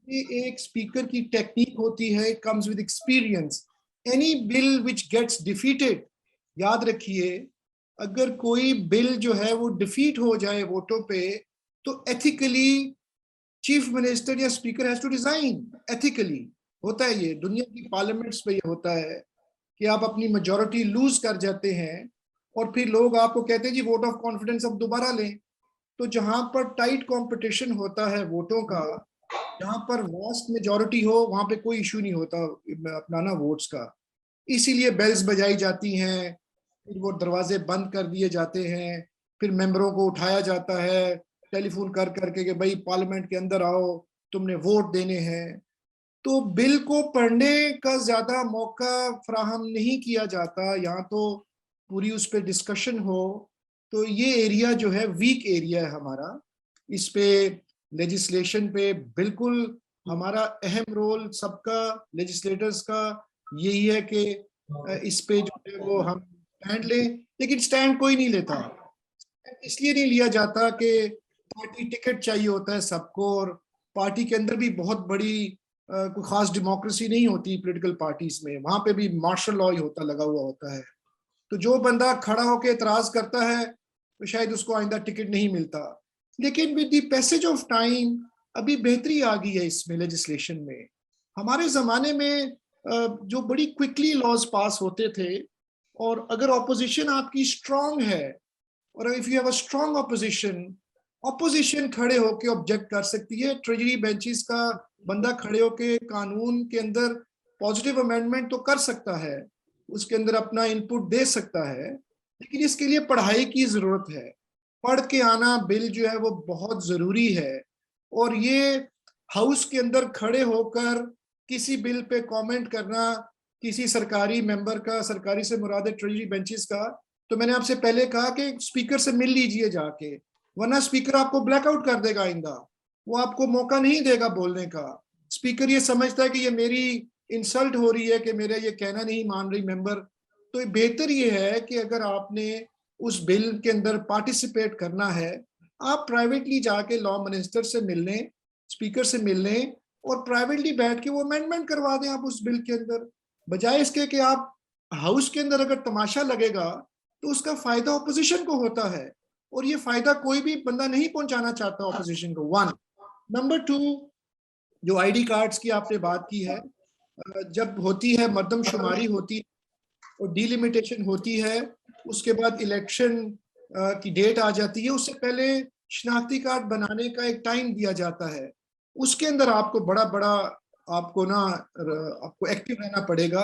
ये एक स्पीकर की टेक्निक होती है, comes with experience. Any bill which gets defeated, याद रखिए, अगर कोई बिल जो है वो डिफीट हो जाए वोटों पे, तो एथिकली चीफ मिनिस्टर या speaker has to resign. Ethically होता है, ये दुनिया की पार्लियामेंट्स में ये होता है कि आप अपनी मेजॉरिटी लूज कर जाते हैं और फिर लोग आपको कहते हैं जी वोट ऑफ कॉन्फिडेंस अब दोबारा लें। तो जहां पर टाइट कंपटीशन होता है वोटों का, जहां पर वास्ट मेजॉरिटी हो, वहां पे कोई इशू नहीं होता अपनाना वोट्स का। इसीलिए बेल्स बजाई जाती हैं, फिर वो दरवाजे बंद कर दिए जाते हैं, फिर मेंबरों को उठाया जाता है टेलीफोन कर करके कि भाई पार्लियामेंट के अंदर आओ, तुमने वोट देने हैं। तो बिल को पढ़ने का ज्यादा मौका फराहम नहीं किया जाता, यहाँ तो पूरी उस पर डिस्कशन हो। तो ये एरिया जो है वीक एरिया है हमारा। इस पे लेजिस्लेशन पे बिल्कुल हमारा अहम रोल सबका, लेजिस्लेटर्स का यही है कि इस पे जो है वो हम स्टैंड लें, लेकिन स्टैंड कोई नहीं लेता। इसलिए नहीं लिया जाता कि पार्टी टिकट चाहिए होता है सबको, और पार्टी के अंदर भी बहुत बड़ी कोई खास डेमोक्रेसी नहीं होती पॉलिटिकल पार्टीज में। वहां पे भी मार्शल लॉ ही होता, लगा हुआ होता है। तो जो बंदा खड़ा होकर एतराज करता है तो शायद उसको आइंदा टिकट नहीं मिलता। लेकिन with the passage of time अभी बेहतरी आ गई है इसमें लेजिस्लेशन में। हमारे जमाने में जो बड़ी क्विकली लॉज पास होते थे, और अगर ऑपोजिशन आपकी स्ट्रांग है, और if you have a strong opposition खड़े होके ऑब्जेक्ट कर सकती है। ट्रेजरी बेंचेस का बंदा खड़े होके कानून के अंदर पॉजिटिव अमेंडमेंट तो कर सकता है, उसके अंदर अपना इनपुट दे सकता है, लेकिन इसके लिए पढ़ाई की जरूरत है। पढ़ के आना बिल जो है वो बहुत जरूरी है। और ये हाउस के अंदर खड़े होकर किसी बिल पे कमेंट करना किसी सरकारी मेंबर का, सरकारी से मुराद है ट्रेजरी बेंचेस का, तो मैंने आपसे पहले कहा कि स्पीकर से मिल लीजिए जाके, वरना स्पीकर आपको ब्लैकआउट कर देगा आइंदा, वो आपको मौका नहीं देगा बोलने का। स्पीकर ये समझता है कि ये मेरी इंसल्ट हो रही है कि मेरा ये कहना नहीं मान रही मेंबर। तो बेहतर ये है कि अगर आपने उस बिल के अंदर पार्टिसिपेट करना है, आप प्राइवेटली जाके लॉ मिनिस्टर से मिल लें, स्पीकर से मिल लें, और प्राइवेटली बैठ के वो अमेंडमेंट करवा दें आप उस बिल के अंदर, बजाय इसके कि आप हाउस के अंदर अगर तमाशा लगेगा तो उसका फायदा ऑपोजिशन को होता है, और ये फायदा कोई भी बंदा नहीं पहुंचाना चाहता ऑपोजिशन को। 1 नंबर 2, जो आईडी कार्ड्स की आपने बात की है, जब होती है मर्दमशुमारी होती और डिलिमिटेशन होती है, उसके बाद इलेक्शन की डेट आ जाती है, उससे पहले शनाख्ती कार्ड बनाने का एक टाइम दिया जाता है। उसके अंदर आपको बड़ा आपको एक्टिव रहना पड़ेगा।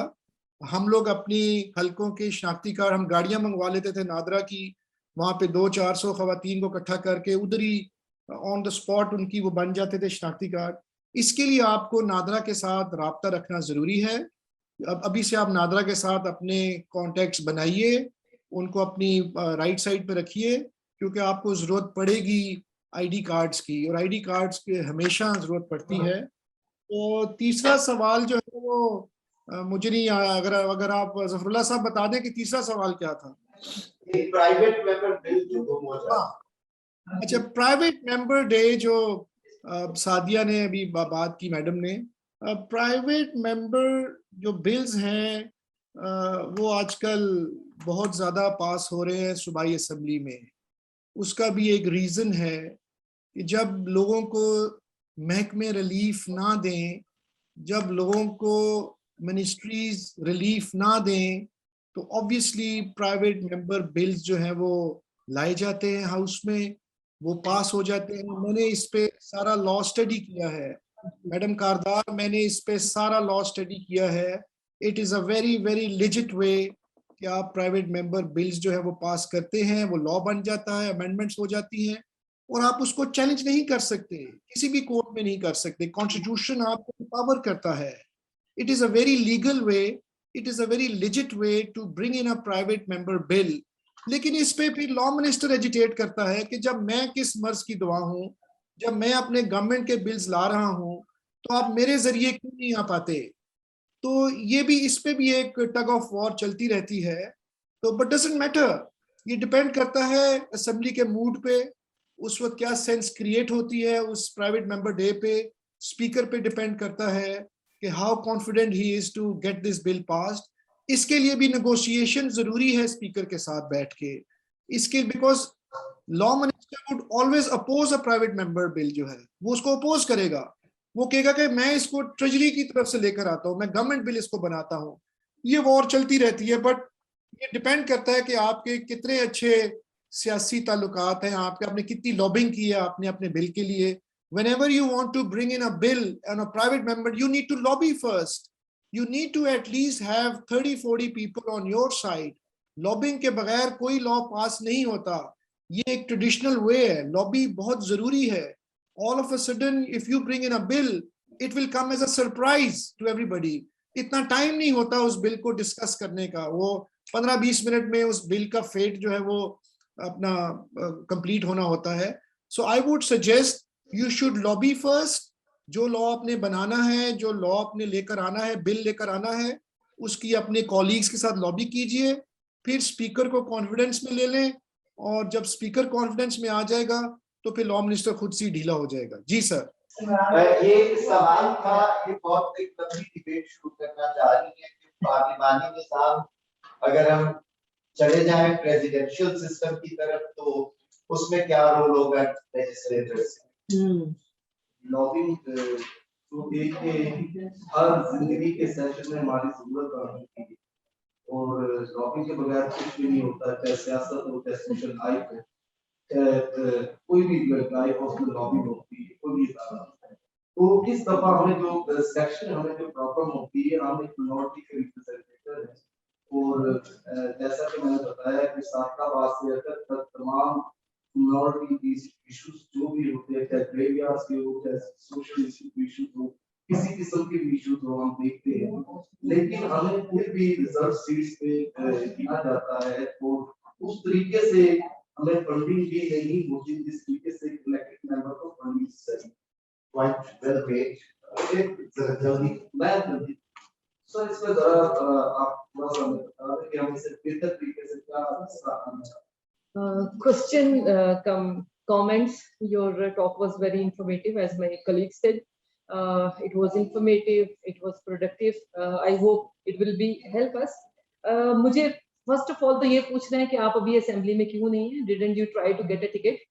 हम लोग अपनी हलकों के शनाख्ती कार्ड, हम गाड़ियां मंगवा लेते थे नादरा की, वहां पे 200-400 खवातीन को इकट्ठा करके उधर ही ऑन द स्पॉट उनकी वो बन जाते थे शनाख्ती कार्ड। इसके लिए आपको नादरा के साथ राब्ता रखना जरूरी है। अब अभी से आप नादरा के साथ अपने कॉन्टेक्ट्स बनाइए, उनको अपनी राइट साइड पे रखिए, क्योंकि आपको जरूरत पड़ेगी आईडी कार्ड्स की, और आईडी कार्ड्स की हमेशा जरूरत पड़ती है। तो तीसरा सवाल जो है वो मुझे नहीं आया, अगर आप जफरुल्लाह साहब बता दें कि तीसरा सवाल क्या था। प्राइवेट मेंबर बिल जो गुम हो जाए। अच्छा, प्राइवेट मेंबर डे जो सादिया ने अभी बात की, मैडम ने, प्राइवेट मेंबर जो बिल्स हैं वो आजकल बहुत ज्यादा पास हो रहे हैं सूबाई असेंबली में। उसका भी एक रीजन है कि जब लोगों को महकमे रिलीफ ना दें, जब लोगों को मिनिस्ट्रीज रिलीफ ना दें, तो ऑब्वियसली प्राइवेट मेंबर बिल्स जो हैं वो लाए जाते हैं हाउस में, वो पास हो जाते हैं। मैंने इस पे सारा लॉ स्टडी किया है, मैडम कारदार, मैंने इस पे सारा लॉ स्टडी किया है। It is a very very legit way कि आप प्राइवेट मेंबर बिल्स जो है वो पास करते हैं, वो लॉ बन जाता है, अमेंडमेंट्स हो जाती हैं, और आप उसको चैलेंज नहीं कर सकते, किसी भी कोर्ट में नहीं कर सकते। कॉन्स्टिट्यूशन आपको पावर करता है। It is a very legal way, it is a very legit way to bring in a private member bill. लेकिन इस पे फिर लॉ मिनिस्टर एजिटेट करता है कि जब मैं किस मर्ज की दुआ हूं, जब मैं अपने गवर्नमेंट के बिल्स ला रहा हूं, तो आप मेरे जरिए क्यों नहीं आ पाते। तो ये भी, इस पे भी एक टग ऑफ वॉर चलती रहती है। तो बट डजंट मैटर, ये डिपेंड करता है असेंबली के मूड पे, उस वक्त क्या सेंस क्रिएट होती है उस प्राइवेट मेंबर डे पे, स्पीकर पे डिपेंड करता है कि how confident he is to get this bill passed. इसके लिए भी नेगोशिएशन जरूरी है स्पीकर के साथ बैठ के, इसके because law minister would always oppose a private member bill, जो है वो उसको अपोज करेगा, वो कहेगा कि मैं इसको ट्रेजरी की तरफ से लेकर आता हूँ, मैं गवर्नमेंट बिल इसको बनाता हूँ। ये वॉर चलती रहती है, बट ये डिपेंड करता है कि आपके कितने अच्छे सियासी ताल्लुकात हैं, आपने कितनी लॉबिंग की है आपने अपने बिल के लिए। Whenever you want to bring in a bill and a private member, you need to lobby first. You need to at least have 30-40 people on your side. Lobbying के बगैर कोई लॉ पास नहीं होता, ये एक ट्रेडिशनल वे है, lobby बहुत जरूरी है। All of a sudden, if you bring in a bill, it will come as a surprise to everybody. इतना टाइम नहीं होता उस बिल को डिस्कस करने का, वो 15-20 मिनट में उस बिल का फेट जो है वो अपना कंप्लीट होना होता है। So I would suggest you should lobby first. जो लॉ आपने बनाना है, जो लॉ आपने लेकर आना है, बिल लेकर आना है, उसकी अपने कॉलीग्स के साथ लॉबी कीजिए, फिर स्पीकर को कॉन्फिडेंस में ले लें, और जब स्पीकर कॉन्फिडेंस में आ जाएगा तो फिर लॉ मिनिस्टर खुद से ढीला हो जाएगा। जी सर। ये सवाल था, ये बहुत एक लंबी डिबेट शुरू करना चाह रही है कि पार्लिमानी निज़ाम अगर हम चले जाएं प्रेसिडेंशियल सिस्टम की तरफ तो उसमें क्या रोल होगा लेजिस्लेटर्स? लॉबिंग तो एक हर जिंदगी के सेशन में हमारी जरूरत होती है, और लॉबिंग के बगैर कुछ भी नहीं होता, चाहे सियासत हो, चाहे सोशल लाइफ हो, कोई भी लाइफ उसमें लॉबिंग होती है, कोई भी इदारा होता है। तो इस दफा हमें जो सेक्शन, हमें जो प्रॉब्लम होती है, हम एक मिनॉरिटी के रिप्रेजेंटेटिव हैं, और जैसा कि मैंने बताया कि साहिबाबाद से तक तमाम मिनॉरिटी इश्यूज जो भी होते हैं, चाहे ग्रेवयार्ड्स के हो, चाहे सोशल इश्यूज हो, किसी किस्म के इश्यूज हो, हम देखते हैं, लेकिन हमें कोई भी रिजर्व सीट्स पे किया जाता है तो उस तरीके से हमें फंडिंग भी नहीं होती जिस तरीके से इलेक्टेड मेंबर को फंडिंग चाहिए। Point well made. एक जल्दी मैं सर इसमें जरा आप थोड़ा सा बता दें कि हम इसे बेहतर तरीके से क्या करना। Question, comments. Your talk was very informative, as my colleague said. It was informative, it was productive. I hope it will be help us. मुझे first of all तो ये पूछना है कि आप अभी असेंबली में क्यों नहीं हैं? Didn't you try to get a ticket?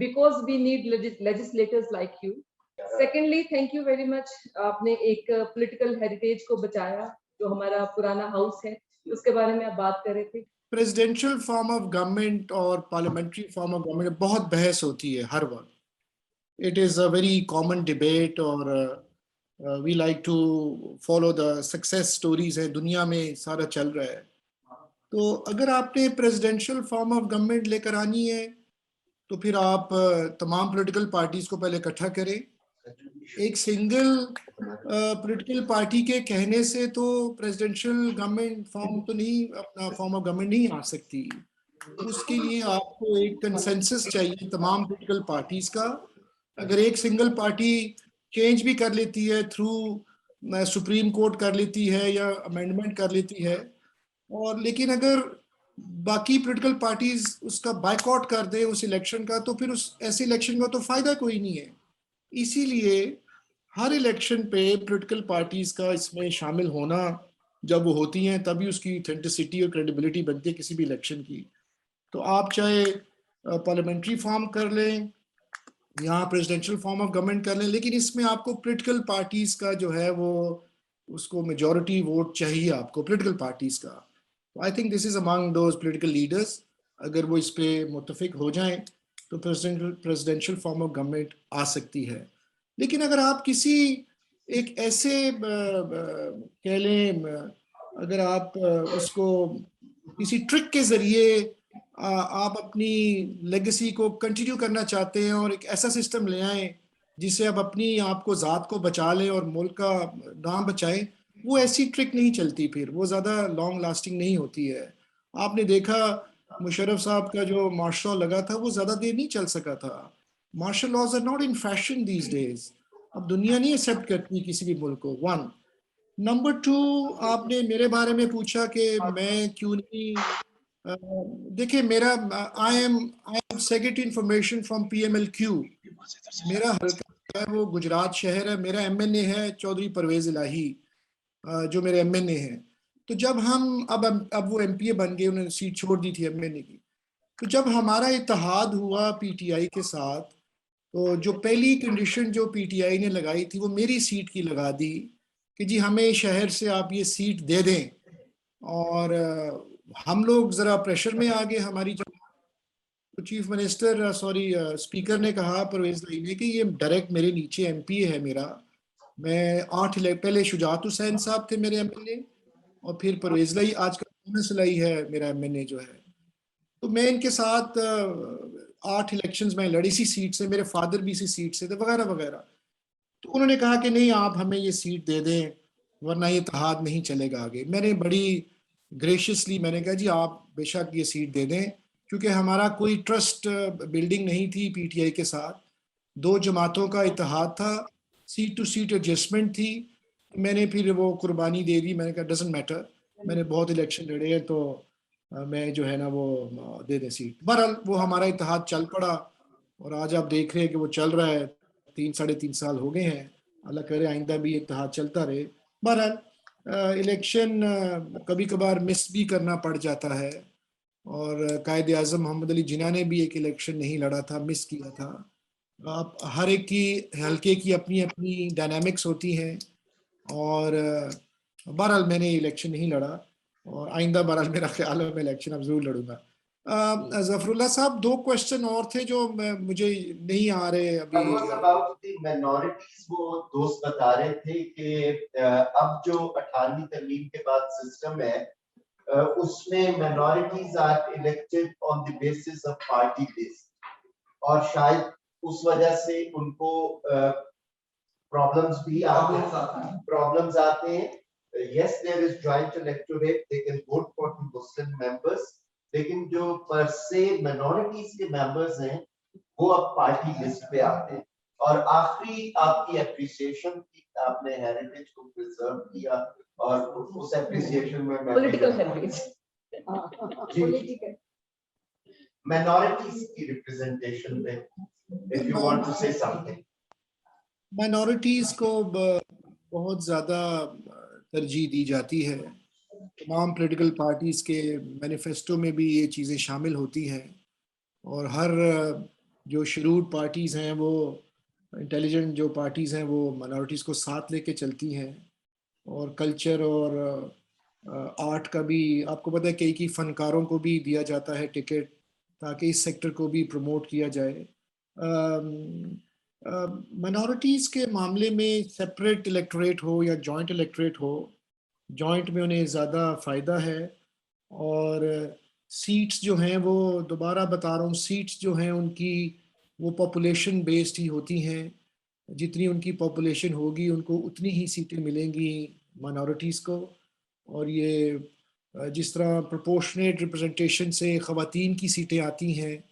Because we need legislators like you. Secondly, thank you very much. आपने एक political heritage को बचाया, जो हमारा पुराना हाउस है, उसके बारे में आप बात कर रहे थे। प्रेसिडेंशियल फॉर्म ऑफ गवर्नमेंट और पार्लियामेंट्री फॉर्म ऑफ गवर्नमेंट बहुत बहस होती है हर वक्त। It is a very common debate, और we like to follow the success stories है, दुनिया में सारा चल रहा है। तो अगर आपने प्रेसिडेंशियल फॉर्म ऑफ गवर्नमेंट लेकर आनी है तो फिर आप तमाम पॉलिटिकल पार्टीज को पहले इकट्ठा करें। एक सिंगल पॉलिटिकल पार्टी के कहने से तो प्रेसिडेंशियल गवर्नमेंट फॉर्म तो नहीं, अपना फॉर्म ऑफ गवर्नमेंट नहीं आ सकती। उसके लिए आपको एक कंसेंसस चाहिए तमाम पॉलिटिकल पार्टीज का। अगर एक सिंगल पार्टी चेंज भी कर लेती है, थ्रू सुप्रीम कोर्ट कर लेती है या अमेंडमेंट कर लेती है, और लेकिन अगर बाकी पॉलिटिकल पार्टीज उसका बायकॉट कर दे उस इलेक्शन का, तो फिर उस ऐसे इलेक्शन का तो फायदा कोई नहीं है। इसीलिए हर इलेक्शन पे पॉलिटिकल पार्टीज का इसमें शामिल होना, जब वो होती हैं तभी उसकी ऑथेंटिसिटी और क्रेडिबिलिटी बनती है किसी भी इलेक्शन की। तो आप चाहे पार्लियामेंट्री फॉर्म कर लें या प्रेसिडेंशियल फॉर्म ऑफ गवर्नमेंट कर लें, लेकिन इसमें आपको पॉलिटिकल पार्टीज का जो है वो उसको मेजॉरिटी वोट चाहिए आपको पॉलिटिकल पार्टीज का। I think this is among those political leaders, अगर वो इस पे मुत्तफिक हो जाएं तो प्रेसिडेंशियल फॉर्म ऑफ गवर्नमेंट आ सकती है। लेकिन अगर आप किसी एक ऐसे कह लें, अगर आप उसको किसी ट्रिक के जरिए आप अपनी लेगेसी को कंटिन्यू करना चाहते हैं और एक ऐसा सिस्टम ले आए जिससे आप अपनी आपको ज़ात को बचा लें और मुल्क का नाम बचाएं, वो ऐसी ट्रिक नहीं चलती, फिर वो ज़्यादा लॉन्ग लास्टिंग नहीं होती है। आपने देखा मुशर्रफ साहब का जो मार्शल लॉ लगा था वो ज़्यादा देर नहीं चल सका था। Martial laws are not in fashion these days. अब दुनिया नहीं एक्सेप्ट करती किसी भी मुल्क को। 1 नंबर 2, आपने मेरे बारे में पूछा कि मैं क्यों नहीं देखिए मेरा I am secretary information from PMLQ। मेरा हल्का है वो गुजरात शहर है। मेरा MNA है चौधरी परवेज इलाही, जो मेरे MNA हैं। तो जब हम अब वो MPA बन गए, उन्होंने सीट छोड़ दी थी MNA की। तो जब हमारा इत्तेहाद हुआ PTI के साथ, तो जो पहली कंडीशन जो PTI ने लगाई थी वो मेरी सीट की लगा दी कि जी हमें शहर से आप ये सीट दे दें। और हम लोग जरा प्रेशर में आ गए हमारी जब तो चीफ मिनिस्टर स्पीकर ने कहा परवेज लाई ने कि ये डायरेक्ट मेरे नीचे MPA है मेरा। मैं पहले शुजात हुसैन साहब थे मेरे MLA, और फिर परवेज लाई, आजकल लाई है मेरा MNA जो है। तो मैं इनके साथ 8 इलेक्शंस में लड़ी इसी सीट से, मेरे फादर भी इसी सीट से थे वगैरह वगैरह। तो उन्होंने कहा कि नहीं आप हमें ये सीट दे दें वरना ये इत्तेहाद नहीं चलेगा आगे। मैंने बड़ी ग्रेशियसली मैंने कहा जी आप बेशक ये सीट दे दें, क्योंकि हमारा कोई ट्रस्ट बिल्डिंग नहीं थी PTI के साथ। 2 जमातों का इत्तेहाद था, सीट टू सीट एडजस्टमेंट थी। मैंने फिर वो कुर्बानी दे दी। मैंने कहा डजंट मैटर, मैंने बहुत इलेक्शन लड़े हैं तो मैं जो है ना वो दे दें सीट। बहरहाल वो हमारा इत्तेहाद चल पड़ा और आज आप देख रहे हैं कि वो चल रहा है। 3-3.5 साल हो गए हैं। अल्लाह करे आइंदा भी इत्तेहाद चलता रहे। बहरहाल इलेक्शन कभी कभार मिस भी करना पड़ जाता है, और कायद आज़म मोहम्मद अली जिन्ना ने भी एक इलेक्शन नहीं लड़ा था, मिस किया था। आप हर एक की हल्के की अपनी अपनी डायनामिक्स होती हैं, और बहरहाल मैंने इलेक्शन नहीं लड़ा, और आइंदा बहरहाल मेरा ख्याल है मैं इलेक्शन अब जरूर लड़ूंगा। जफरुल्लाह साहब 2 क्वेश्चन और थे जो मुझे नहीं आ रहे अभी। अबाउट द माइनॉरिटीज, वो दोस्त बता रहे थे कि अब जो 18वीं तरमीम के बाद सिस्टम है उसमें minorities are elected on the basis of party base, और शायद उस वजह से उनको प्रॉब्लम्स भी आते हैं। Yes, there is joint electorate, they can vote for the Muslim members, लेकिन जो पर से minorities के members हैं वो अब पार्टी लिस्ट पे आते हैं। और आखिरी आपकी एप्रिसिएशन की, आपने हेरिटेज को प्रिजर्व किया, और उस एप्रिसिएशन में मैं Political heritage. minorities की रिप्रेजेंटेशन में, if you want to say something. Minorities को बहुत ज्यादा तरजीह दी जाती है। तमाम पॉलिटिकल पार्टीज के मैनिफेस्टो में भी ये चीज़ें शामिल होती हैं, और हर जो शेड्यूल्ड पार्टीज हैं, वो इंटेलिजेंट जो पार्टीज हैं, वो माइनॉरिटीज को साथ लेके चलती हैं। और कल्चर और आर्ट का भी आपको पता है कई फनकारों को भी दिया जाता है टिकट, ताकि इस सेक्टर को भी प्रमोट किया जाए। माइनॉरिटीज़ के मामले में सेपरेट इलेक्टोरेट हो या जॉइंट इलेक्टोरेट हो, जॉइंट में उन्हें ज़्यादा फ़ायदा है। और सीट्स जो हैं वो, दोबारा बता रहा हूँ, सीट्स जो हैं उनकी वो पॉपुलेशन बेस्ड ही होती हैं। जितनी उनकी पॉपुलेशन होगी उनको उतनी ही सीटें मिलेंगी माइनॉरिटीज़ को। और ये जिस तरह प्रोपोर्शनेट रिप्रेजेंटेशन से ख़वातीन की सीटें आती हैं,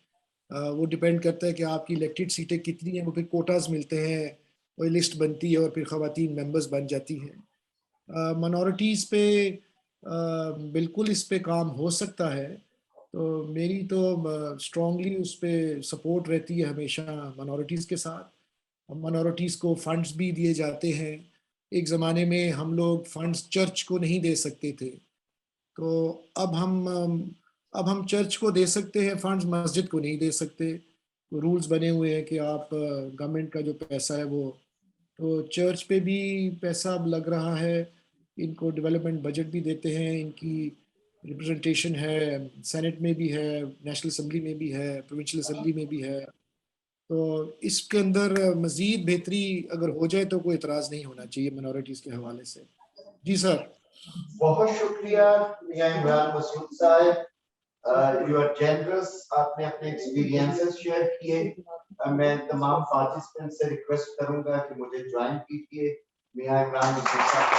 वो डिपेंड करता है कि आपकी इलेक्टेड सीटें कितनी हैं, वो फिर कोटास मिलते हैं, वो लिस्ट बनती है और फिर ख़वातीन मेंबर्स बन जाती हैं। माइनॉरिटीज़ पे बिल्कुल इस पे काम हो सकता है। तो मेरी तो स्ट्रॉन्गली उस पे सपोर्ट रहती है हमेशा माइनॉरिटीज़ के साथ। माइनॉरिटीज़ को फंड्स भी दिए जाते हैं। एक ज़माने में हम लोग फंड्स चर्च को नहीं दे सकते थे, तो अब हम चर्च को दे सकते हैं फंड्स, मस्जिद को नहीं दे सकते। तो रूल्स बने हुए हैं कि आप गवर्नमेंट का जो पैसा है वो, तो चर्च पे भी पैसा अब लग रहा है। इनको डेवलपमेंट बजट भी देते हैं, इनकी रिप्रेजेंटेशन है, सेनेट में भी है, नेशनल असेंबली में भी है, प्रोविंशियल असेंबली में भी है। तो इसके अंदर मजीद बेहतरी अगर हो जाए तो कोई एतराज़ नहीं होना चाहिए माइनॉरिटीज़ के हवाले से। जी सर। बहुत शुक्रिया मियां इमरान मसूद साहब, यू आर जनरस, आपने अपने एक्सपीरियंसेस शेयर किए। मैं तमाम पार्टिसिपेंट से रिक्वेस्ट करूंगा कि मुझे ज्वाइन कीजिए। मियां इमरान मसूद साहब